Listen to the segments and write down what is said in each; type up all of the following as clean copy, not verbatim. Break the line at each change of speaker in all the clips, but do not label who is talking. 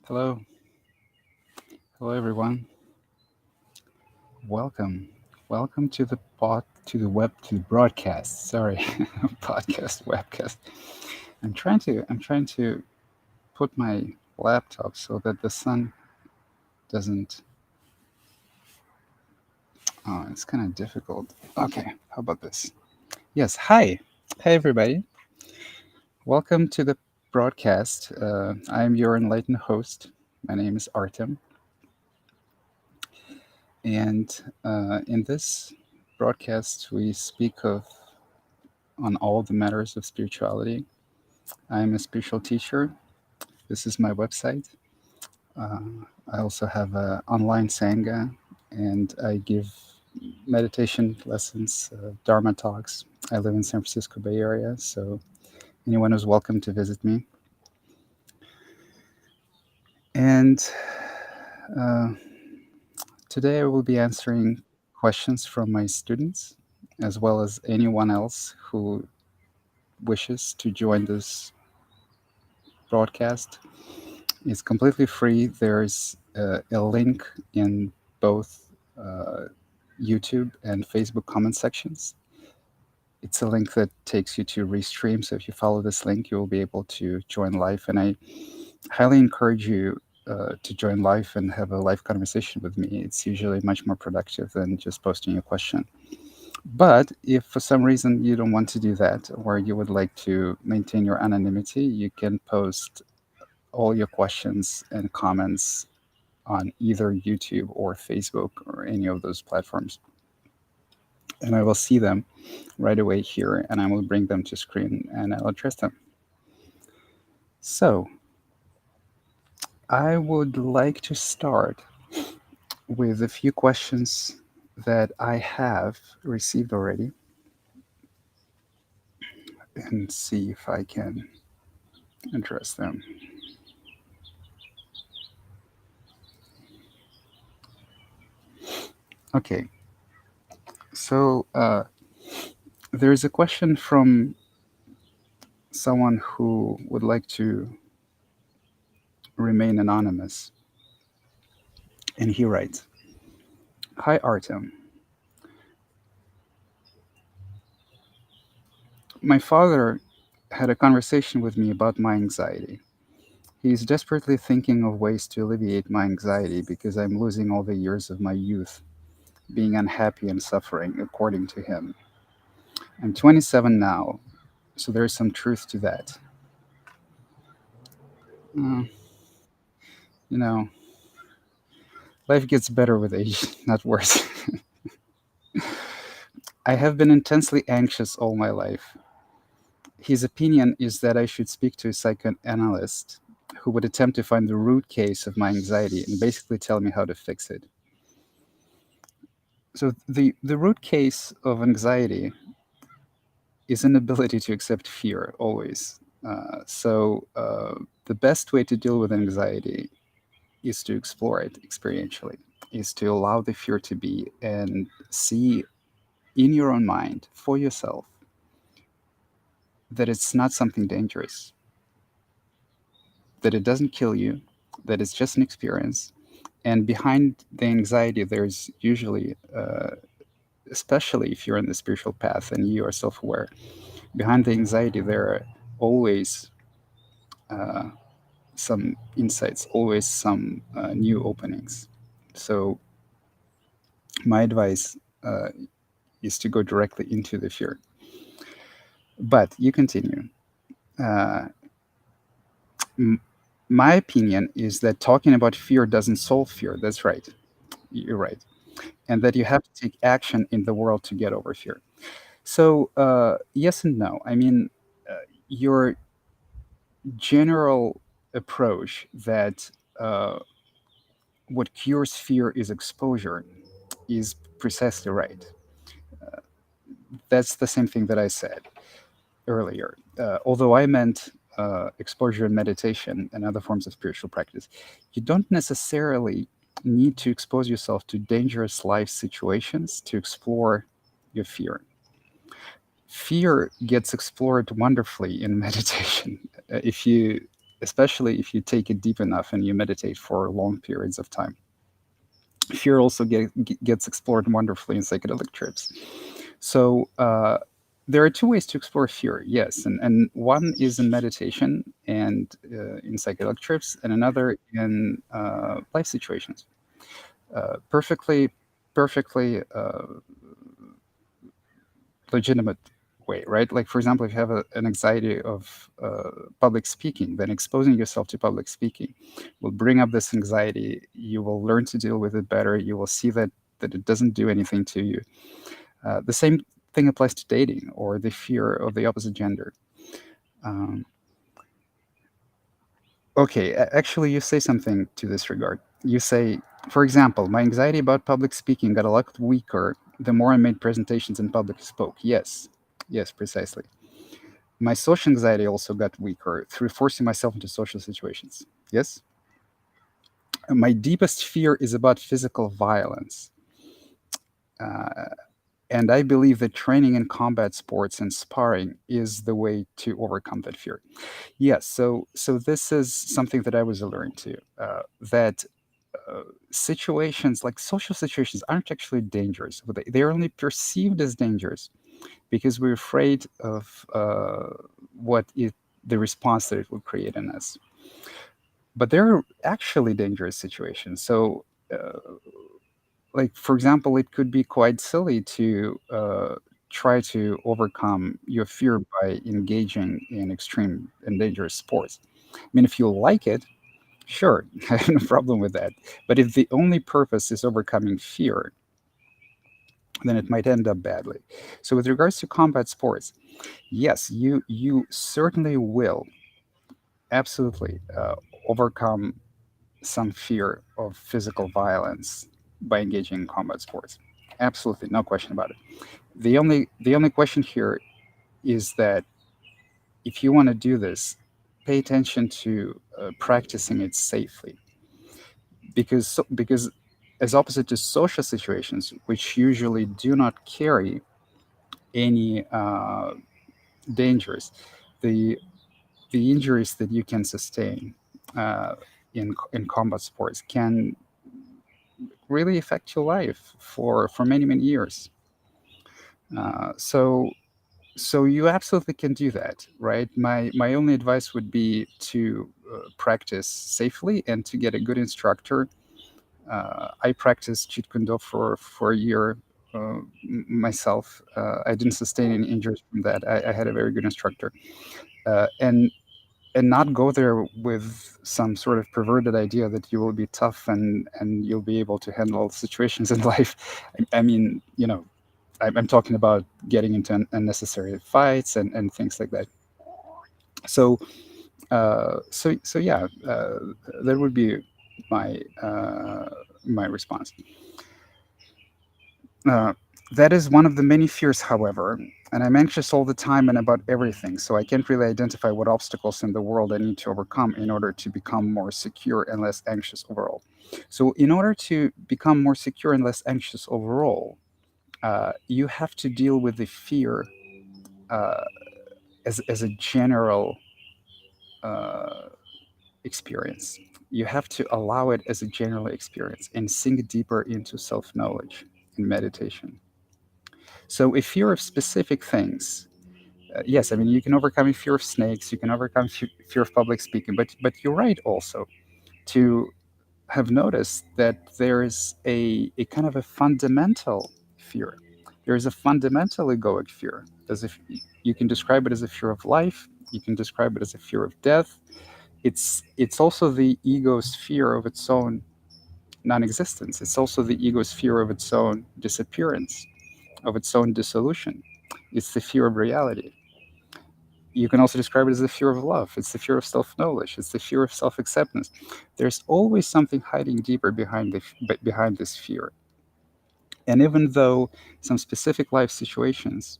Hello, hello everyone. Welcome, welcome to the broadcast. Sorry, podcast, webcast. I'm trying to put my laptop so that the sun doesn't. Oh, it's kind of difficult. Okay, how about this? Yes, hi, everybody. Welcome to the broadcast. I'm your enlightened host. My name is Artem, and in this broadcast, we speak of on all the matters of spirituality. I'm a spiritual teacher. This is my website. Uh, I also have an online Sangha, and I give meditation lessons, Dharma talks. I live in San Francisco Bay Area, so anyone is welcome to visit me. And uh, today I will be answering questions from my students, as well as anyone else who wishes to join this broadcast. It's completely free. There's a link in both uh, YouTube and Facebook comment sections. It's a link that takes you to Restream. So if you follow this link, you will be able to join live. And I highly encourage you to join live and have a live conversation with me. It's usually much more productive than just posting a question. But if for some reason you don't want to do that, or you would like to maintain your anonymity, you can post all your questions and comments on either YouTube or Facebook or any of those platforms. And I will see them right away here and I will bring them to screen and I'll address them. So I would like to start with a few questions that I have received already and see if I can address them. Okay, so there's a question from someone who would like to remain anonymous. And he writes, "Hi, Artem. My father had a conversation with me about my anxiety. He is desperately thinking of ways to alleviate my anxiety because I'm losing all the years of my youth, being unhappy and suffering, according to him. I'm 27 now, so there's some truth to that. Uh, you know, life gets better with age, not worse. I have been intensely anxious all my life. His opinion is that I should speak to a psychoanalyst who would attempt to find the root cause of my anxiety and basically tell me how to fix it. So the root case of anxiety is an ability to accept fear always. The best way to deal with anxiety is to explore it experientially, is to allow the fear to be and see in your own mind for yourself that it's not something dangerous, that it doesn't kill you, that it's just an experience. And behind the anxiety, there's usually, especially if you're in the spiritual path and you are self aware, behind the anxiety, there are always uh, some insights, always some new openings. So, my advice is to go directly into the fear. But you continue. Uh, m- my opinion is that talking about fear doesn't solve fear. That's right. You're right. And that you have to take action in the world to get over fear. So, yes and no. I mean, your general approach that what cures fear is exposure is precisely right. That's the same thing that I said earlier. Although I meant exposure in meditation and other forms of spiritual practice, you don't necessarily need to expose yourself to dangerous life situations to explore your fear. Fear gets explored wonderfully in meditation. If you especially if you take it deep enough and you meditate for long periods of time. Fear also gets explored wonderfully in psychedelic trips. So there are two ways to explore fear, yes, and one is in meditation and in psychedelic trips, and another in life situations. Perfectly, perfectly legitimate way, right? Like, for example, if you have an anxiety of public speaking, then exposing yourself to public speaking will bring up this anxiety. You will learn to deal with it better. You will see that it doesn't do anything to you. The same thing applies to dating or the fear of the opposite gender. Um, okay, actually, you say something to this regard. You say, for example, my anxiety about public speaking got a lot weaker the more I made presentations in public spoke. Yes, yes, precisely. My social anxiety also got weaker through forcing myself into social situations. Yes? My deepest fear is about physical violence. Uh, and I believe that training in combat sports and sparring is the way to overcome that fear. Yes, so this is something that I was alerting to, that situations like social situations aren't actually dangerous. But they are only perceived as dangerous because we're afraid of what the response that it will create in us. But they're actually dangerous situations. So, like for example, it could be quite silly to try to overcome your fear by engaging in extreme and dangerous sports. I mean, if you like it, sure, I have no problem with that. But if the only purpose is overcoming fear, then it might end up badly. So, with regards to combat sports, yes, you certainly will absolutely overcome some fear of physical violence by engaging in combat sports. Absolutely, no question about it. The only question here is that if you want to do this, pay attention to practicing it safely, because as opposite to social situations, which usually do not carry any dangers, the the injuries that you can sustain uh, in combat sports can really affect your life for many years. So you absolutely can do that, right? My only advice would be to practice safely and to get a good instructor. I practiced Jeet Kune Do for a year myself. I didn't sustain any injuries from that. I had a very good instructor, and not go there with some sort of perverted idea that you will be tough and you'll be able to handle situations in life. I mean, I'm talking about getting into unnecessary fights and things like that. So, so yeah, that would be my my response. Uh, that is one of the many fears, however, and I'm anxious all the time and about everything, so I can't really identify what obstacles in the world I need to overcome in order to become more secure and less anxious overall. So, in order to become more secure and less anxious overall, you have to deal with the fear uh, as a general uh, experience. You have to allow it as a general experience and sink deeper into self knowledge and meditation. So, a fear of specific things, yes, I mean, you can overcome a fear of snakes, you can overcome fear of public speaking, but you're right also to have noticed that there is a kind of a fundamental fear. There is a fundamental egoic fear. As if you can describe it as a fear of life, you can describe it as a fear of death. It's also the ego's fear of its own non-existence. It's also the ego's fear of its own disappearance, of its own dissolution. It's the fear of reality. You can also describe it as the fear of love. It's the fear of self-knowledge. It's the fear of self-acceptance. There's always something hiding deeper behind this fear. And even though some specific life situations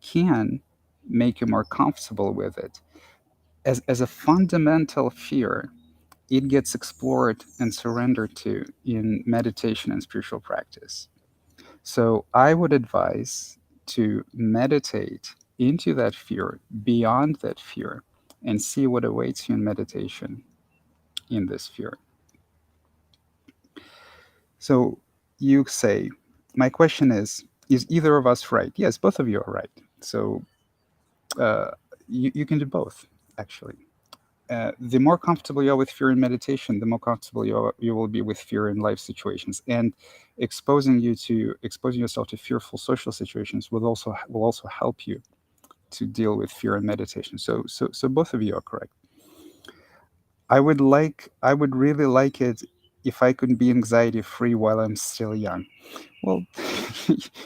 can make you more comfortable with it, as a fundamental fear, it gets explored and surrendered to in meditation and spiritual practice. So I would advise to meditate into that fear, beyond that fear, and see what awaits you in meditation in this fear. So you say, my question is either of us right? Yes, both of you are right. So uh, you can do both, actually. The more comfortable you are with fear in meditation, the more comfortable you will be with fear in life situations. And exposing yourself to fearful social situations will also help you to deal with fear in meditation. So both of you are correct. I would really like it if I could be anxiety free while I'm still young. Well,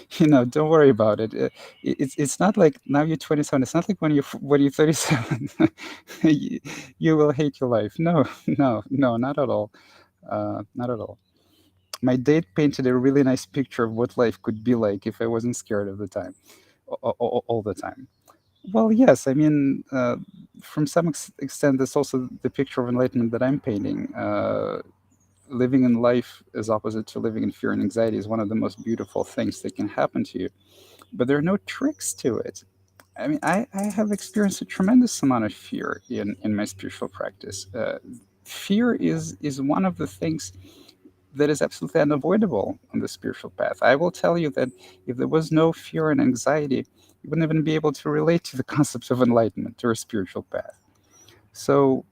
don't worry about it. It's not like now you're 27. It's not like when you're 37, you, you will hate your life. No, no, not at all. Not at all. My date painted a really nice picture of what life could be like if I wasn't scared of the time, all the time. Well, yes. I mean, from some extent, that's also the picture of enlightenment that I'm painting. Living in life as opposite to living in fear and anxiety is one of the most beautiful things that can happen to you. But there are no tricks to it. I mean, I have experienced a tremendous amount of fear in my spiritual practice. Fear is one of the things that is absolutely unavoidable on the spiritual path. I will tell you that if there was no fear and anxiety, you wouldn't even be able to relate to the concepts of enlightenment or a spiritual path. So,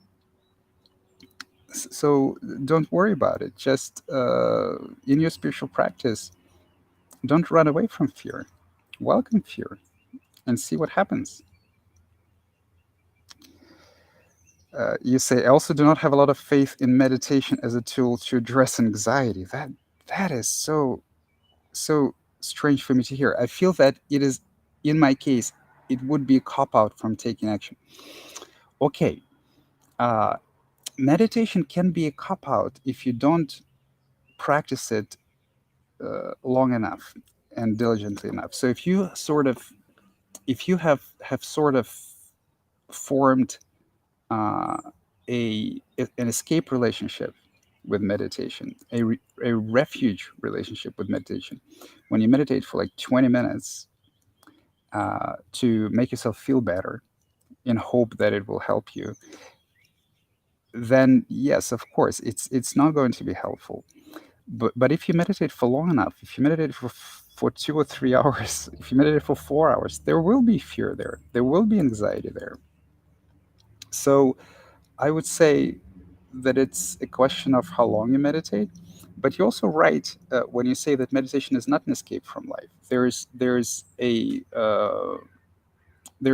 so don't worry about it. Just in your spiritual practice, don't run away from fear. Welcome fear and see what happens. You say, I also do not have a lot of faith in meditation as a tool to address anxiety. That is so strange for me to hear. I feel that it is, in my case, it would be a cop out from taking action. Okay, uh, meditation can be a cop out if you don't practice it long enough and diligently enough. So if you have sort of formed uh, an escape relationship with meditation, a refuge relationship with meditation. When you meditate for like 20 minutes to make yourself feel better in hope that it will help you, then yes, of course, it's not going to be helpful. But if you meditate for long enough, if you meditate for 2 or 3 hours, if you meditate for 4 hours, there will be fear there. There will be anxiety there. So I would say that it's a question of how long you meditate. But you're also right when you say that meditation is not an escape from life. There's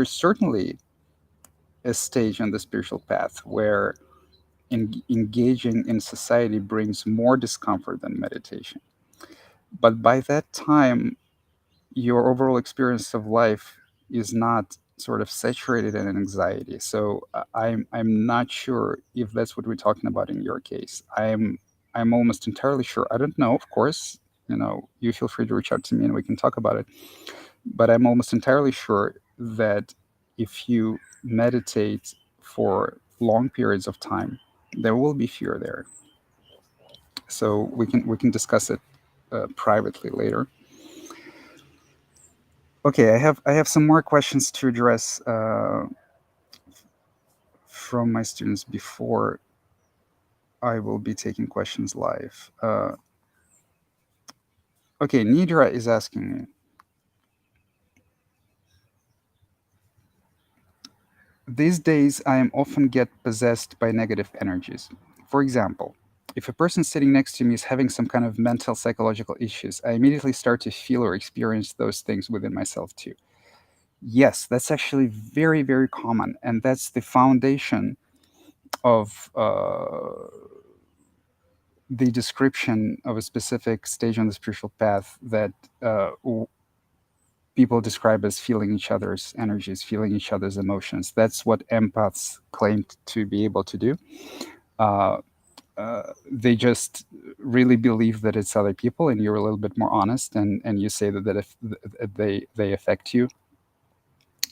certainly a stage on the spiritual path where engaging in society brings more discomfort than meditation. But by that time, your overall experience of life is not sort of saturated in anxiety. So I'm not sure if that's what we're talking about in your case. I'm almost entirely sure. I don't know, of course. You feel free to reach out to me and we can talk about it. But I'm almost entirely sure that if you meditate for long periods of time, there will be fear there. So we can discuss it privately later. Okay, I have some more questions to address from my students before I will be taking questions live. Okay, Nidra is asking me, these days I am often get possessed by negative energies. For example, if a person sitting next to me is having some kind of mental psychological issues, I immediately start to feel or experience those things within myself too. Yes, that's actually very, very common, and that's the foundation of the description of a specific stage on the spiritual path that uh, w- people describe as feeling each other's energies, feeling each other's emotions. That's what empaths claim to be able to do. Uh, they just really believe that it's other people, and you're a little bit more honest, and you say that if they affect you,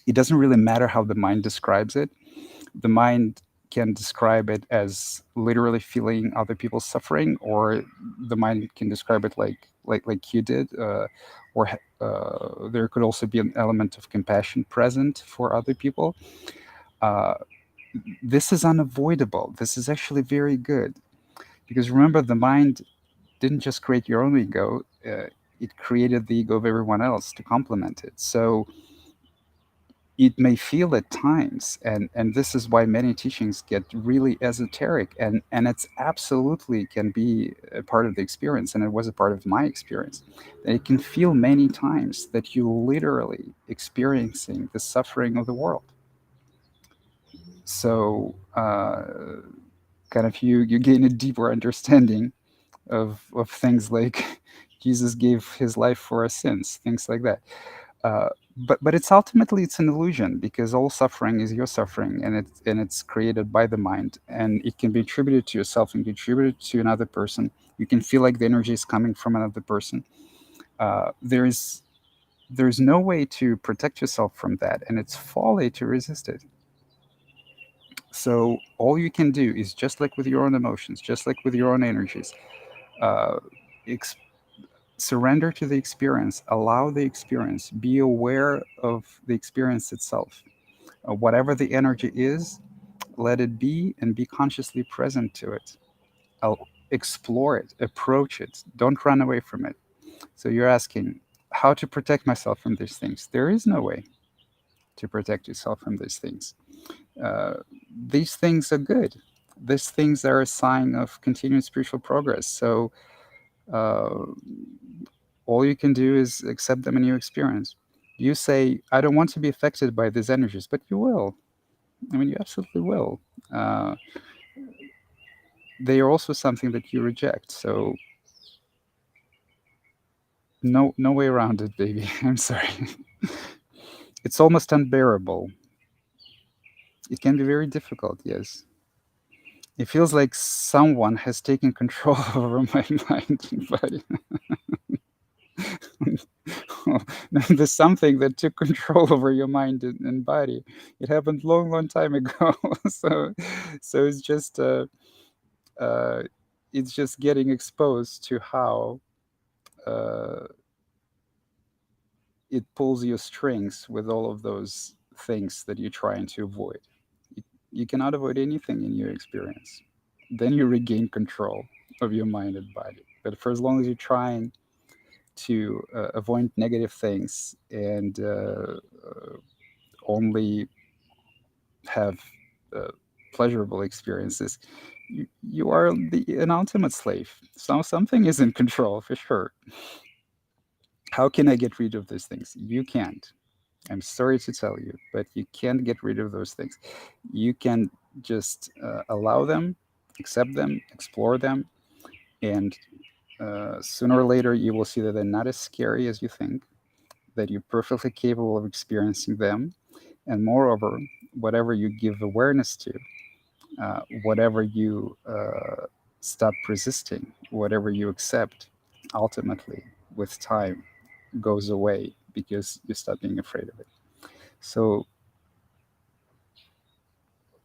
it doesn't really matter how the mind describes it. The mind can describe it as literally feeling other people's suffering, or the mind can describe it like you did, or there could also be an element of compassion present for other people. This is unavoidable. This is actually very good because remember, the mind didn't just create your own ego, it created the ego of everyone else to complement it. So it may feel at times, and this is why many teachings get really esoteric, and it's absolutely can be a part of the experience, and it was a part of my experience, that it can feel many times that you literally experiencing the suffering of the world. So kind of you gain a deeper understanding of things like Jesus gave his life for our sins, things like that. Uh, but it's ultimately it's an illusion because all suffering is your suffering, and it's created by the mind, and it can be attributed to yourself and attributed to another person. You can feel like the energy is coming from another person. There's no way to protect yourself from that, and it's folly to resist it. So all you can do is just like with your own emotions, just like with your own energies, uh, ex- surrender to the experience, allow the experience, be aware of the experience itself. Whatever the energy is, let it be and be consciously present to it. Explore it, approach it, don't run away from it. So you're asking how to protect myself from these things. There is no way to protect yourself from these things. Uh, these things are good. These things are a sign of continued spiritual progress. So uh, all you can do is accept them in your experience. You say, I don't want to be affected by these energies, but you will. I mean, you absolutely will. Uh, they are also something that you reject. So no way around it, baby. I'm sorry. It's almost unbearable. It can be very difficult, yes. It feels like someone has taken control over my mind and body. There's something that took control over your mind and body. It happened long time ago. so so uh, it's just getting exposed to how uh, it pulls your strings with all of those things that you're trying to avoid. You cannot avoid anything in your experience. Then you regain control of your mind and body. But for as long as you're trying to avoid negative things and only have uh, pleasurable experiences, you are an ultimate slave. So something is in control for sure. How can I get rid of these things? You can't. I'm sorry to tell you, but you can't get rid of those things. You can just allow them, accept them, explore them, and sooner or later you will see that they're not as scary as you think, that you're perfectly capable of experiencing them. And moreover, whatever you give awareness to, whatever you stop resisting, whatever you accept, ultimately, with time, goes away because you stop being afraid of it. So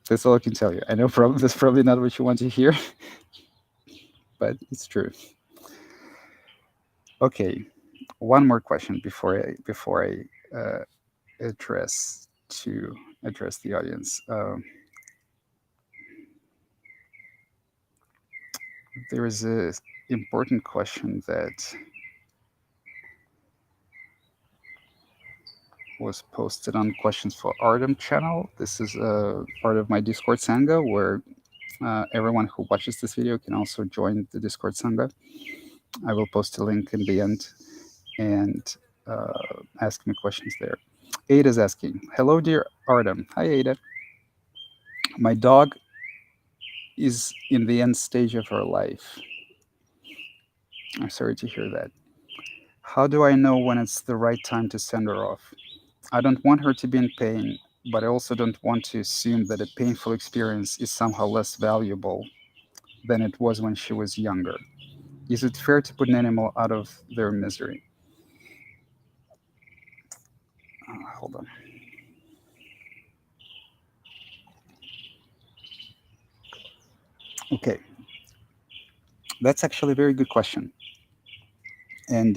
that's all I can tell you. I know that's probably not what you want to hear, but it's true. Okay, one more question before I address to address the audience. There is a important question that was posted on Questions for Artem channel. This is a part of my Discord Sangha where everyone who watches this video can also join the Discord Sangha. I will post a link in the end and ask me questions there. Ada's asking, hello, dear Artem. Hi, Ada. My dog is in the end stage of her life. I'm sorry to hear that. How do I know when it's the right time to send her off? I don't want her to be in pain, but I also don't want to assume that a painful experience is somehow less valuable than it was when she was younger. Is it fair to put an animal out of their misery? Hold on. Okay, that's actually a very good question. And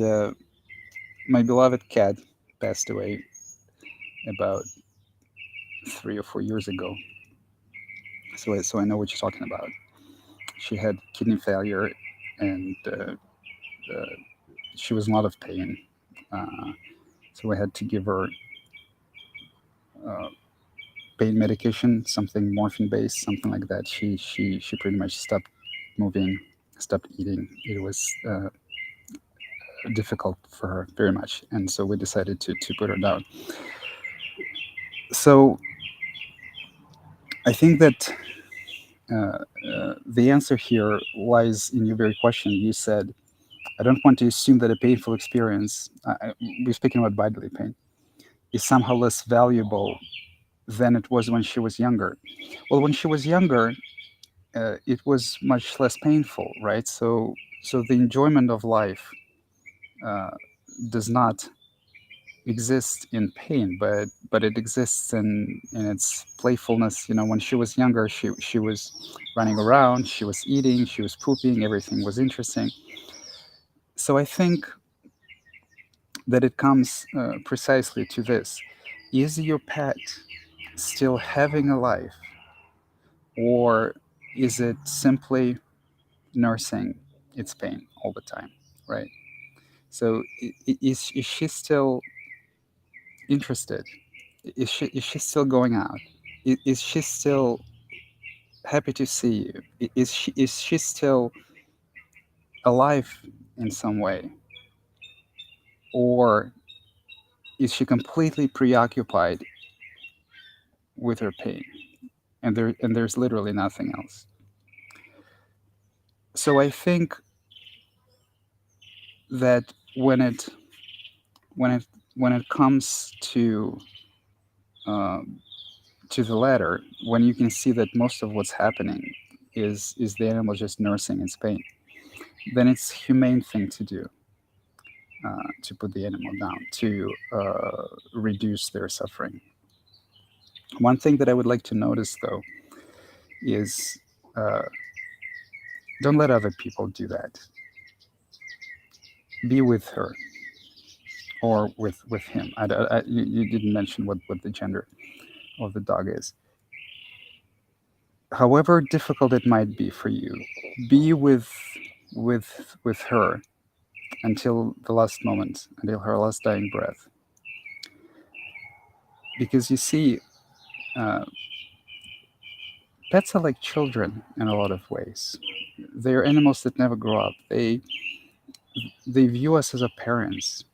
my beloved cat passed away about 3 or 4 years ago. So I know what you're talking about. She had kidney failure, and she was in a lot of pain. Uh, so we had to give her uh, pain medication, something morphine based, something like that. She pretty much stopped moving, stopped eating. It was difficult for her very much, and so we decided to put her down. So I think that the answer here lies in your very question. You said, "I don't want to assume that a painful experience, we're speaking about bodily pain, is somehow less valuable than it was when she was younger." Well, when she was younger, it was much less painful, right? So the enjoyment of life uh, does not exist in pain, but it exists in its playfulness. You know, when she was younger, she was running around, she was eating, she was pooping, everything was interesting. So I think that it comes precisely to this: is your pet still having a life, or is it simply nursing its pain all the time, right? So is she still interested? Is she still going out? Is she still happy to see you? Is she still alive in some way, or is she completely preoccupied with her pain, and there's literally nothing else? So I think that when it when it when it comes um, to the latter, when you can see that most of what's happening is the animal just nursing its pain, then it's humane thing to do, to put the animal down, to reduce their suffering. One thing that I would like to notice, though, is uh, don't let other people do that. Be with her or with him. You didn't mention what the gender of the dog is. However difficult it might be for you, be with her until the last moment, until her last dying breath. Because you see, uh, pets are like children in a lot of ways. They're animals that never grow up. They view us as our parents.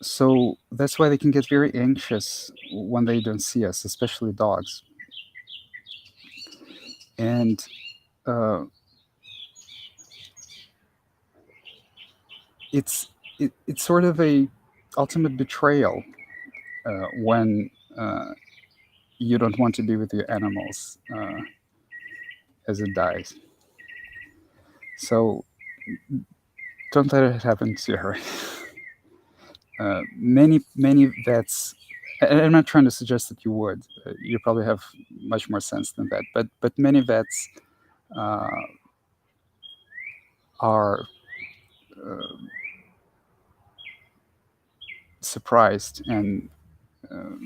So that's why they can get very anxious when they don't see us, especially dogs. And uh, it's it's sort of a ultimate betrayal when you don't want to be with your animals as it dies. So don't let it happen to her. Many vets, and I'm not trying to suggest that you would. You probably have much more sense than that. But many vets uh, are uh, surprised and uh,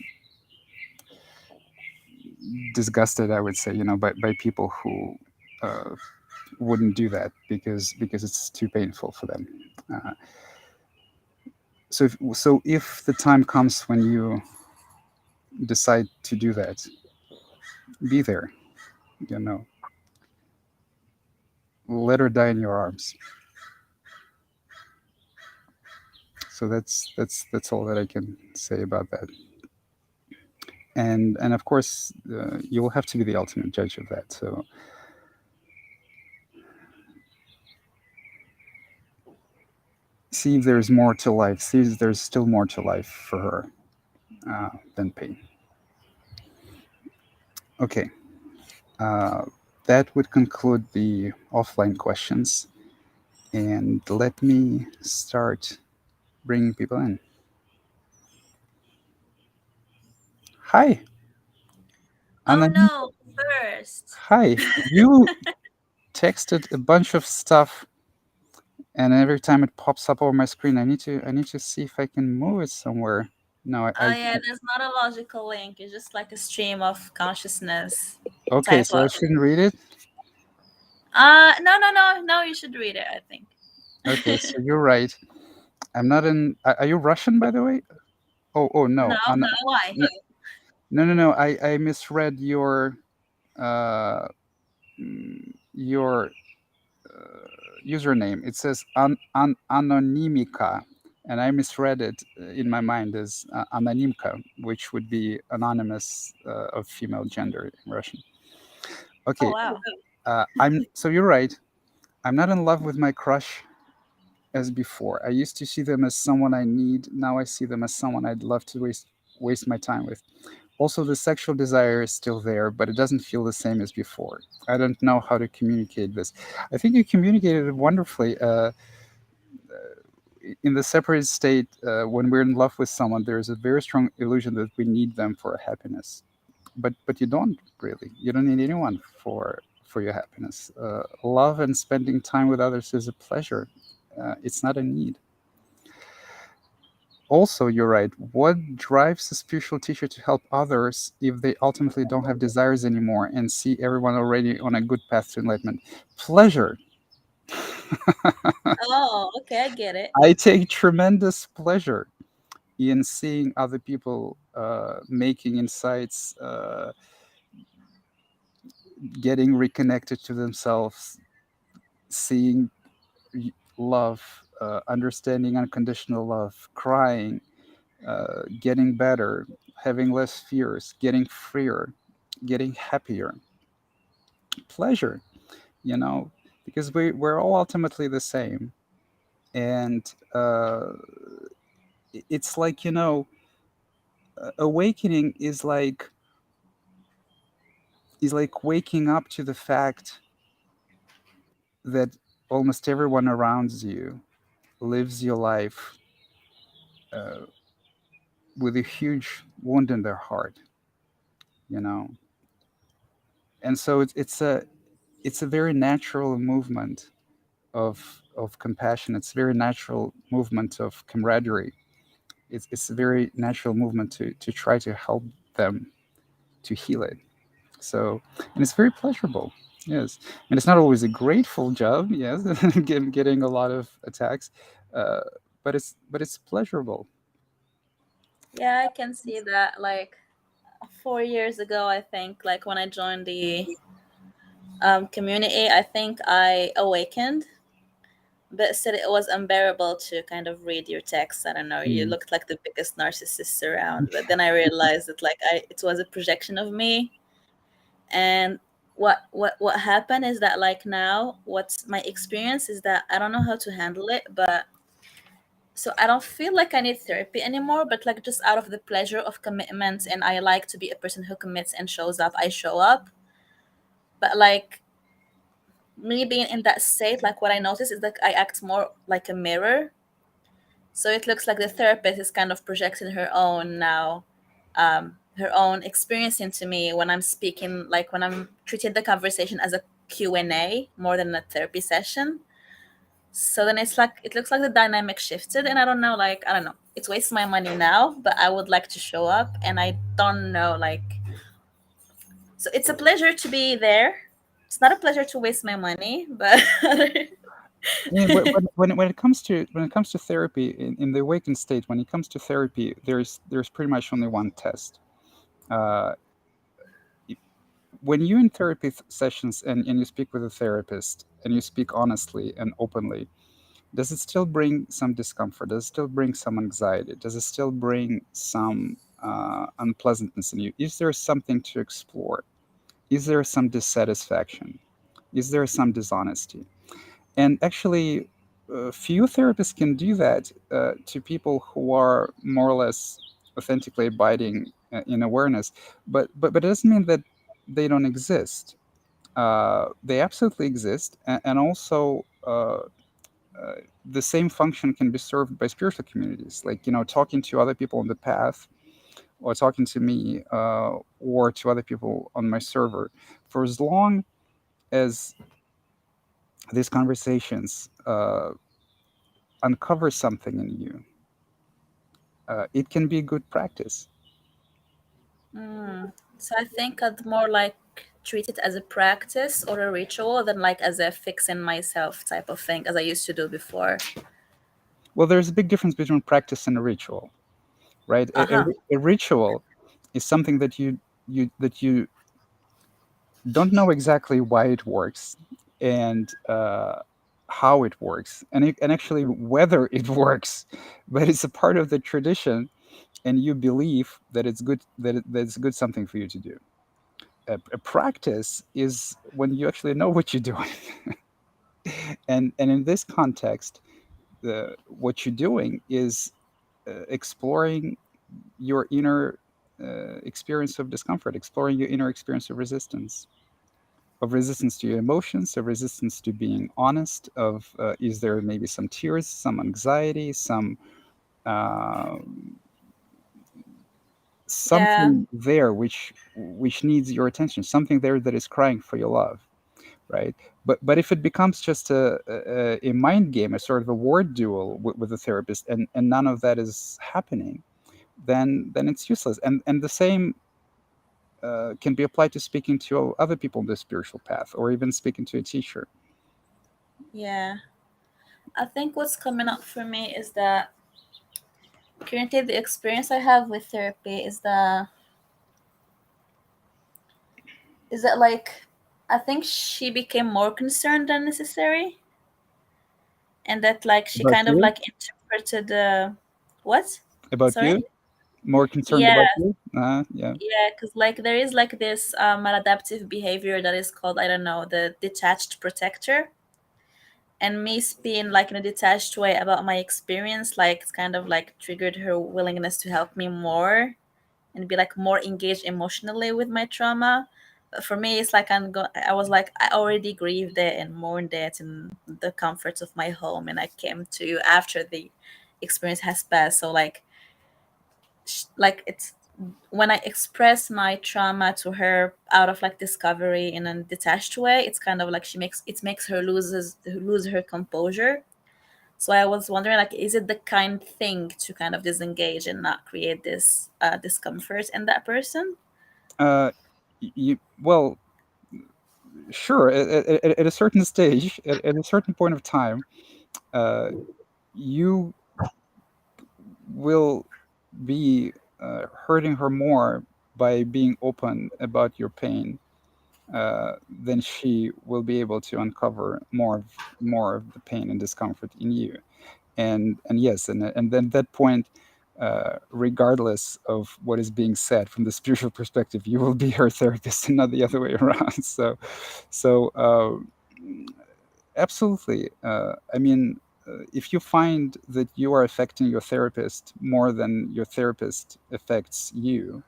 disgusted, I would say, by people who uh, wouldn't do that because it's too painful for them. Uh, so if the time comes when you decide to do that, be there. You know, let her die in your arms. So that's all that I can say about that. And of course, you will have to be the ultimate judge of that. So see if there's more to life. See if there's still more to life for her than pain. Okay, uh, that would conclude the offline questions. And let me start bringing people in. Hi,
Oh
Anna.
no, first.
Hi. You texted a bunch of stuff, and every time it pops up over my screen, I need to see if I can move it somewhere. No,
Oh yeah, there's not a logical link. It's just like a stream of consciousness
okay,
type
so I
of.
shouldn't read it.
No, no, no, no. You should read it, I think.
Okay, so you're right. I'm not in. Are you Russian, by the way? Oh
No,
no.
why?
No, no. I misread uh your username. It says anonymika, and I misread it in my mind as anonymka, which would be anonymous of female gender in Russian.
Oh
Okay,
wow.
I'm so you're right. I'm not in love with my crush as before. I used to see them as someone I need. Now I see them as someone I'd love to waste my time with. Also, the sexual desire is still there, but it doesn't feel the same as before. I don't know how to communicate this. I think you communicated it wonderfully. In the separate state, when we're in love with someone, there's a very strong illusion that we need them for happiness. But you don't really. You don't need anyone for your happiness. Love and spending time with others is a pleasure. It's not a need. Also, you're right. What drives a spiritual teacher to help others if they ultimately don't have desires anymore and see everyone already on a good path to enlightenment? Pleasure.
Oh, okay, I get it.
I take tremendous pleasure in seeing other people making insights, getting reconnected to themselves, seeing love, understanding unconditional love, crying, getting better, having less fears, getting freer, getting happier, pleasure, you know, because we're all ultimately the same. And it's like, awakening is like waking up to the fact that almost everyone around you lives your life with a huge wound in their heart, you know. And so it's a very natural movement of compassion. It's a very natural movement of camaraderie. It's a very natural movement to try to help them to heal it. So, and it's very pleasurable. Yes, and it's not always a grateful job. Yes, getting a lot of attacks, uh, but it's pleasurable.
Yeah, I can see that. Like 4 years ago, I think, like when I joined the community, I think I awakened, but still it was unbearable to kind of read your text. I don't know, you
Mm.
looked like the biggest narcissist around. But then I realized that like it was a projection of me. And what happened is that like now what's my experience is that I don't know how to handle it, but so I don't feel like I need therapy anymore, but like just out of the pleasure of commitment, and I like to be a person who commits and shows up, I show up. But like me being in that state, like what I notice is that I act more like a mirror. So it looks like the therapist is kind of projecting her own now, her own experience into me when I'm speaking, like when I'm treating the conversation as a Q&A more than a therapy session. So then it's like it looks like the dynamic shifted, and I don't know, like I don't know. It wastes my money now, but I would like to show up, and I don't know, like so it's a pleasure to be there. It's not a pleasure to waste my money, but
I mean, when it comes to therapy in the awakened state, when it comes to therapy, there's pretty much only one test. Uh, when you're in therapy sessions and you speak with a therapist and you speak honestly and openly, does it still bring some discomfort? Does it still bring some anxiety? Does it still bring some unpleasantness in you? Is there something to explore? Is there some dissatisfaction? Is there some dishonesty? And actually, few therapists can do that to people who are more or less authentically abiding in awareness. But it doesn't mean that they don't exist. They absolutely exist, and also the same function can be served by spiritual communities, like talking to other people on the path, or talking to me, or to other people on my server. For as long as these conversations uncover something in you, it can be good practice.
Mm. So I think I'd more like treat it as a practice or a ritual than like as a fixing myself type of thing as I used to do before.
Well, there's a big difference between practice and a ritual, right?
Uh-huh.
A ritual is something that you don't know exactly why it works, and how it works, and actually whether it works, but it's a part of the tradition, and you believe that it's good, that it's good something for you to do. A practice is when you actually know what you're doing, and in this context, what you're doing is exploring your inner experience of discomfort, exploring your inner experience of resistance to your emotions, of resistance to being honest, of is there maybe some tears, some anxiety, some uh,
Yeah.
something there which needs your attention, something there that is crying for your love, right? But if it becomes just a mind game, a sort of a word duel with a therapist, and none of that is happening, then it's useless. And the same can be applied to speaking to other people on the spiritual path, or even speaking to a teacher.
Yeah. I think what's coming up for me is that currently the experience I have with therapy is that like I think she became more concerned than necessary, and that like she
About
kind of
you?
like interpreted what?
About
Sorry?
you? More concerned
Yeah,
about you? Yeah.
yeah, because like there is like this maladaptive behavior that is called, I don't know, the detached protector. And me being like in a detached way about my experience, like it's kind of like triggered her willingness to help me more and be like more engaged emotionally with my trauma. But for me, it's like I was like I already grieved it and mourned it in the comforts of my home, and I came to you after the experience has passed. So like it's when I express my trauma to her out of like discovery in a detached way, it's kind of like it makes her lose her composure. So I was wondering, like, is it the kind thing to kind of disengage and not create this discomfort in that person?
Uh, you well, sure. At a certain stage, at a certain point of time, uh, you will be hurting her more by being open about your pain, then she will be able to uncover more of the pain and discomfort in you. And yes, and then that point, regardless of what is being said from the spiritual perspective, you will be her therapist and not the other way around. So absolutely. I mean, if you find that you are affecting your therapist more than your therapist affects you,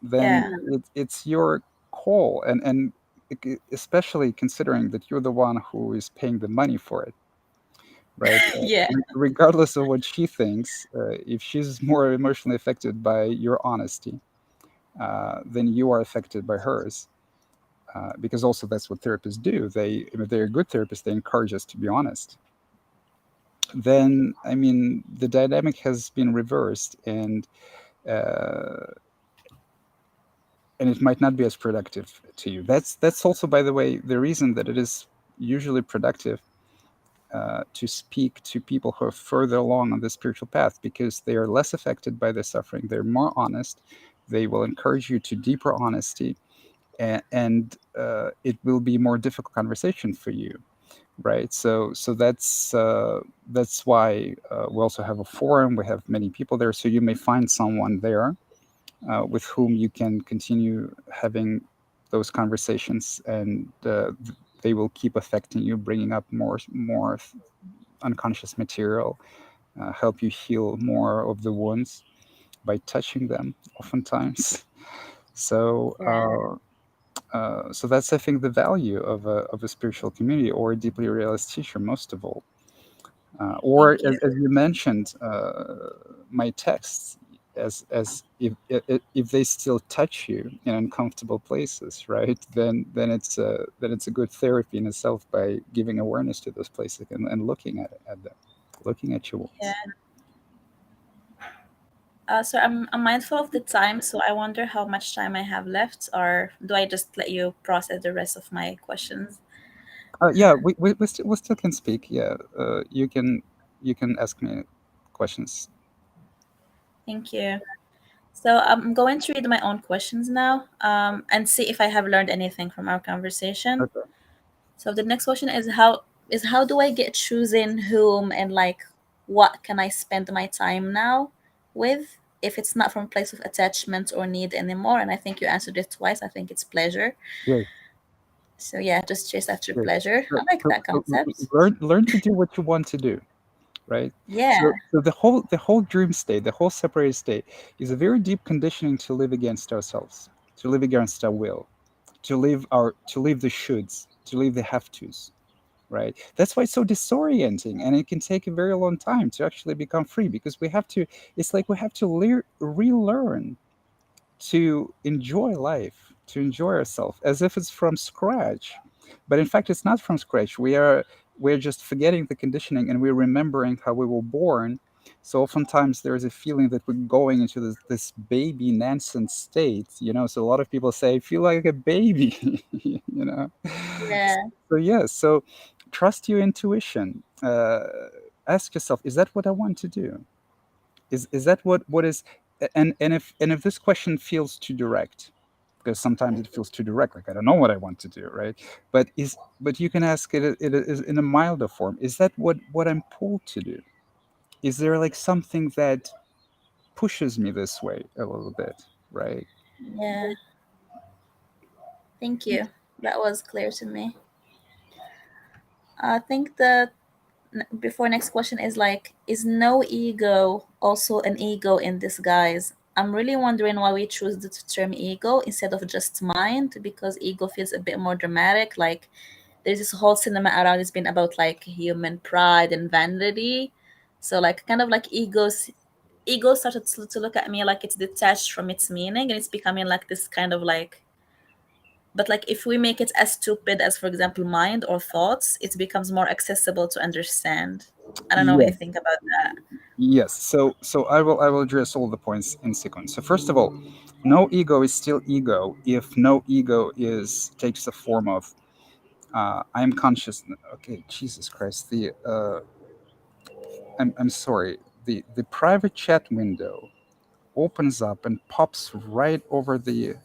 then
Yeah,
it's your call, and especially considering that you're the one who is paying the money for it, right?
yeah,
Regardless of what she thinks, if she's more emotionally affected by your honesty, then you are affected by hers. Because also that's what therapists do. If they're good therapists, they encourage us to be honest. Then, I mean, the dynamic has been reversed, uh, and it might not be as productive to you. That's also, by the way, the reason that it is usually productive to speak to people who are further along on the spiritual path, because they are less affected by the suffering. They're more honest. They will encourage you to deeper honesty, and it will be more difficult conversation for you, right? So that's why we also have a forum. We have many people there, so you may find someone there with whom you can continue having those conversations, and they will keep affecting you, bringing up more unconscious material, help you heal more of the wounds by touching them, oftentimes. So,
yeah,
so that's, I think, the value of a spiritual community or a deeply realized teacher, most of all. Or,
thank you.
as you mentioned, my texts, as if they still touch you in uncomfortable places, right? Then it's a good therapy in itself by giving awareness to those places and looking at them, looking at your wounds.
Yeah, So I'm mindful of the time, so I wonder how much time I have left, or do I just let you process the rest of my questions?
Yeah, we still can speak. Yeah, you can ask me questions.
Thank you. So I'm going to read my own questions now, and see if I have learned anything from our conversation.
Okay.
So the next question is how do I get choosing whom and like what can I spend my time now with if it's not from a place of attachment or need anymore? And I think you answered it twice. I think it's pleasure.
Yes.
So yeah, just chase after
Yes.
pleasure. I like that concept.
Learn to do what you want to do, right?
Yeah,
So the whole dream state, the whole separated state, is a very deep conditioning to live against ourselves, to live against our will, to live the shoulds, to live the have tos, right? That's why it's so disorienting, and it can take a very long time to actually become free, because we have to. It's like we have to relearn to enjoy life, to enjoy ourselves as if it's from scratch. But in fact, it's not from scratch. We're just forgetting the conditioning, and we're remembering how we were born. So oftentimes there is a feeling that we're going into this baby nascent state, you know. So a lot of people say, I feel like a baby, you know.
yeah,
So yes, so trust your intuition. Ask yourself, is that what I want to do? Is that what is, and if this question feels too direct, because sometimes it feels too direct, like I don't know what I want to do, right? But you can ask it is in a milder form. Is that what I'm pulled to do? Is there like something that pushes me this way a little bit, right?
yeah. Thank you. That was clear to me. I think the before next question is like, is no ego also an ego in disguise? I'm really wondering why we choose the term ego instead of just mind, because ego feels a bit more dramatic. Like there's this whole cinema around it's been about like human pride and vanity. So like kind of like ego started to look at me like it's detached from its meaning, and it's becoming like this kind of like, but like if we make it as stupid as for example mind or thoughts, it becomes more accessible to understand. I don't know what you
Yes.
think about that.
Yes. So I will address all the points in sequence. So first of all, no ego is still ego if no ego is takes the form of I am conscious. Okay, Jesus Christ. I'm sorry. The private chat window opens up and pops right over the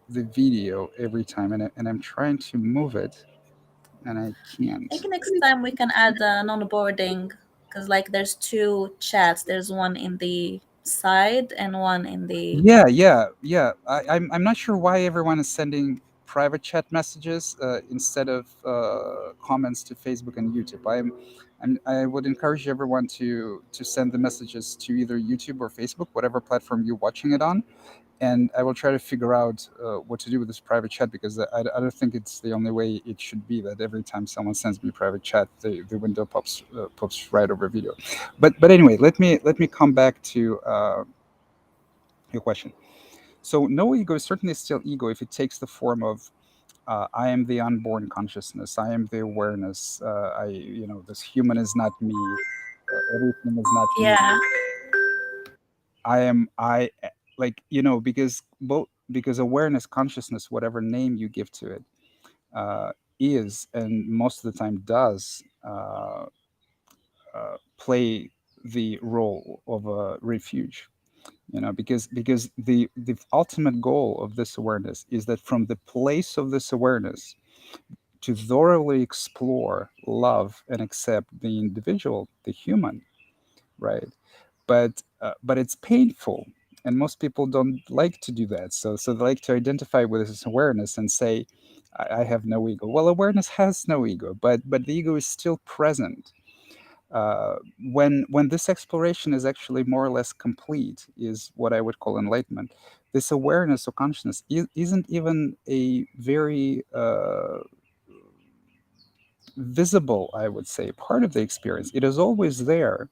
video every time, and I'm trying to move it, and I
I
can't.
think next time we can add non-boarding, because like there's two chats, there's one in the side and one in the,
Yeah. I'm not sure why everyone is sending private chat messages instead of comments to Facebook and YouTube. I would encourage everyone to send the messages to either YouTube or Facebook, whatever platform you're watching it on, and I will try to figure out what to do with this private chat, because I don't think it's the only way it should be, that every time someone sends me private chat, the window pops right over video. But anyway, let me come back to your question. So no ego is certainly still ego if it takes the form of I am the unborn consciousness. I am the awareness. This human is not me. Everything is not me.
yeah,
I am I like because awareness, consciousness, whatever name you give to it, uh, is and most of the time does play the role of a refuge. Because the ultimate goal of this awareness is that from the place of this awareness to thoroughly explore, love, and accept the individual, the human, right? But it's painful, and most people don't like to do that. So they like to identify with this awareness and say, I have no ego. Well, awareness has no ego, but the ego is still present. uh, when this exploration is actually more or less complete, is what I would call enlightenment. This awareness or consciousness isn't even a very visible, I would say, part of the experience. It is always there,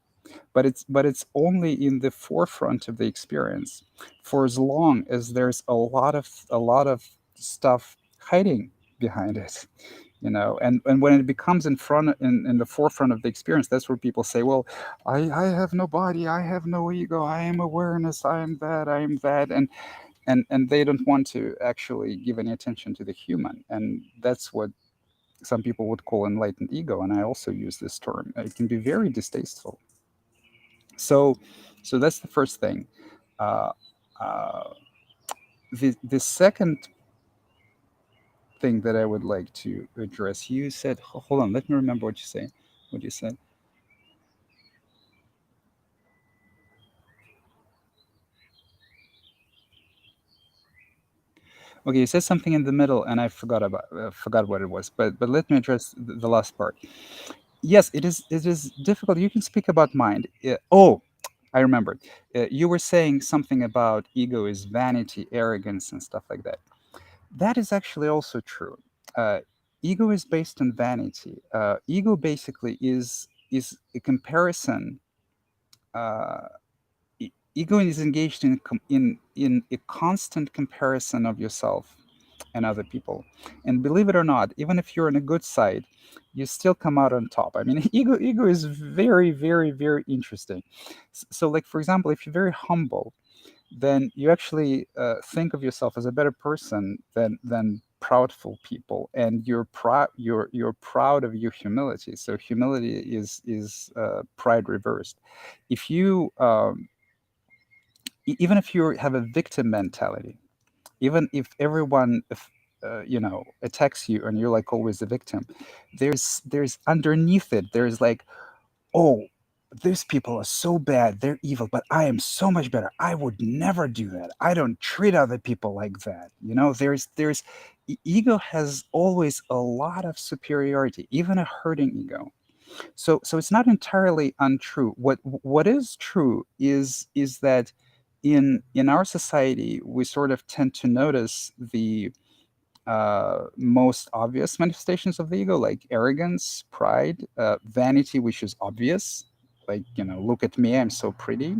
but it's only in the forefront of the experience for as long as there's a lot of stuff hiding behind it. And when it becomes in the forefront of the experience, that's where people say, well, I have no body, I have no ego, I am awareness, I am that, and they don't want to actually give any attention to the human. And that's what some people would call enlightened ego, and I also use this term. It can be very distasteful. So so that's the first thing. uh, uh, the second thing that I would like to address, you said, hold on, let me remember what you say. What you said. Okay, you said something in the middle, and I forgot what it was. But let me address the last part. Yes, it is difficult. You can speak about mind. Oh, I remembered. You were saying something about ego is vanity, arrogance, and stuff like that. That is actually also true. Uh, Ego is based on vanity. Ego basically is a comparison. Uh, Ego is engaged in a constant comparison of yourself and other people. And believe it or not, even if you're on a good side, you still come out on top. I mean, ego is very, very, very interesting. So, like for example, if you're very humble, then you actually think of yourself as a better person than proudful people, and you're proud of your humility. So humility is pride reversed. If you even if you have a victim mentality, even if everyone attacks you and you're like always the victim, there's underneath it, there's like, oh, these people are so bad, they're evil, but I am so much better, I would never do that, I don't treat other people like that. Ego has always a lot of superiority, even a hurting ego. So it's not entirely untrue. What is true is that in our society we sort of tend to notice the most obvious manifestations of the ego, like arrogance, pride, vanity, which is obvious, like, look at me, I'm so pretty,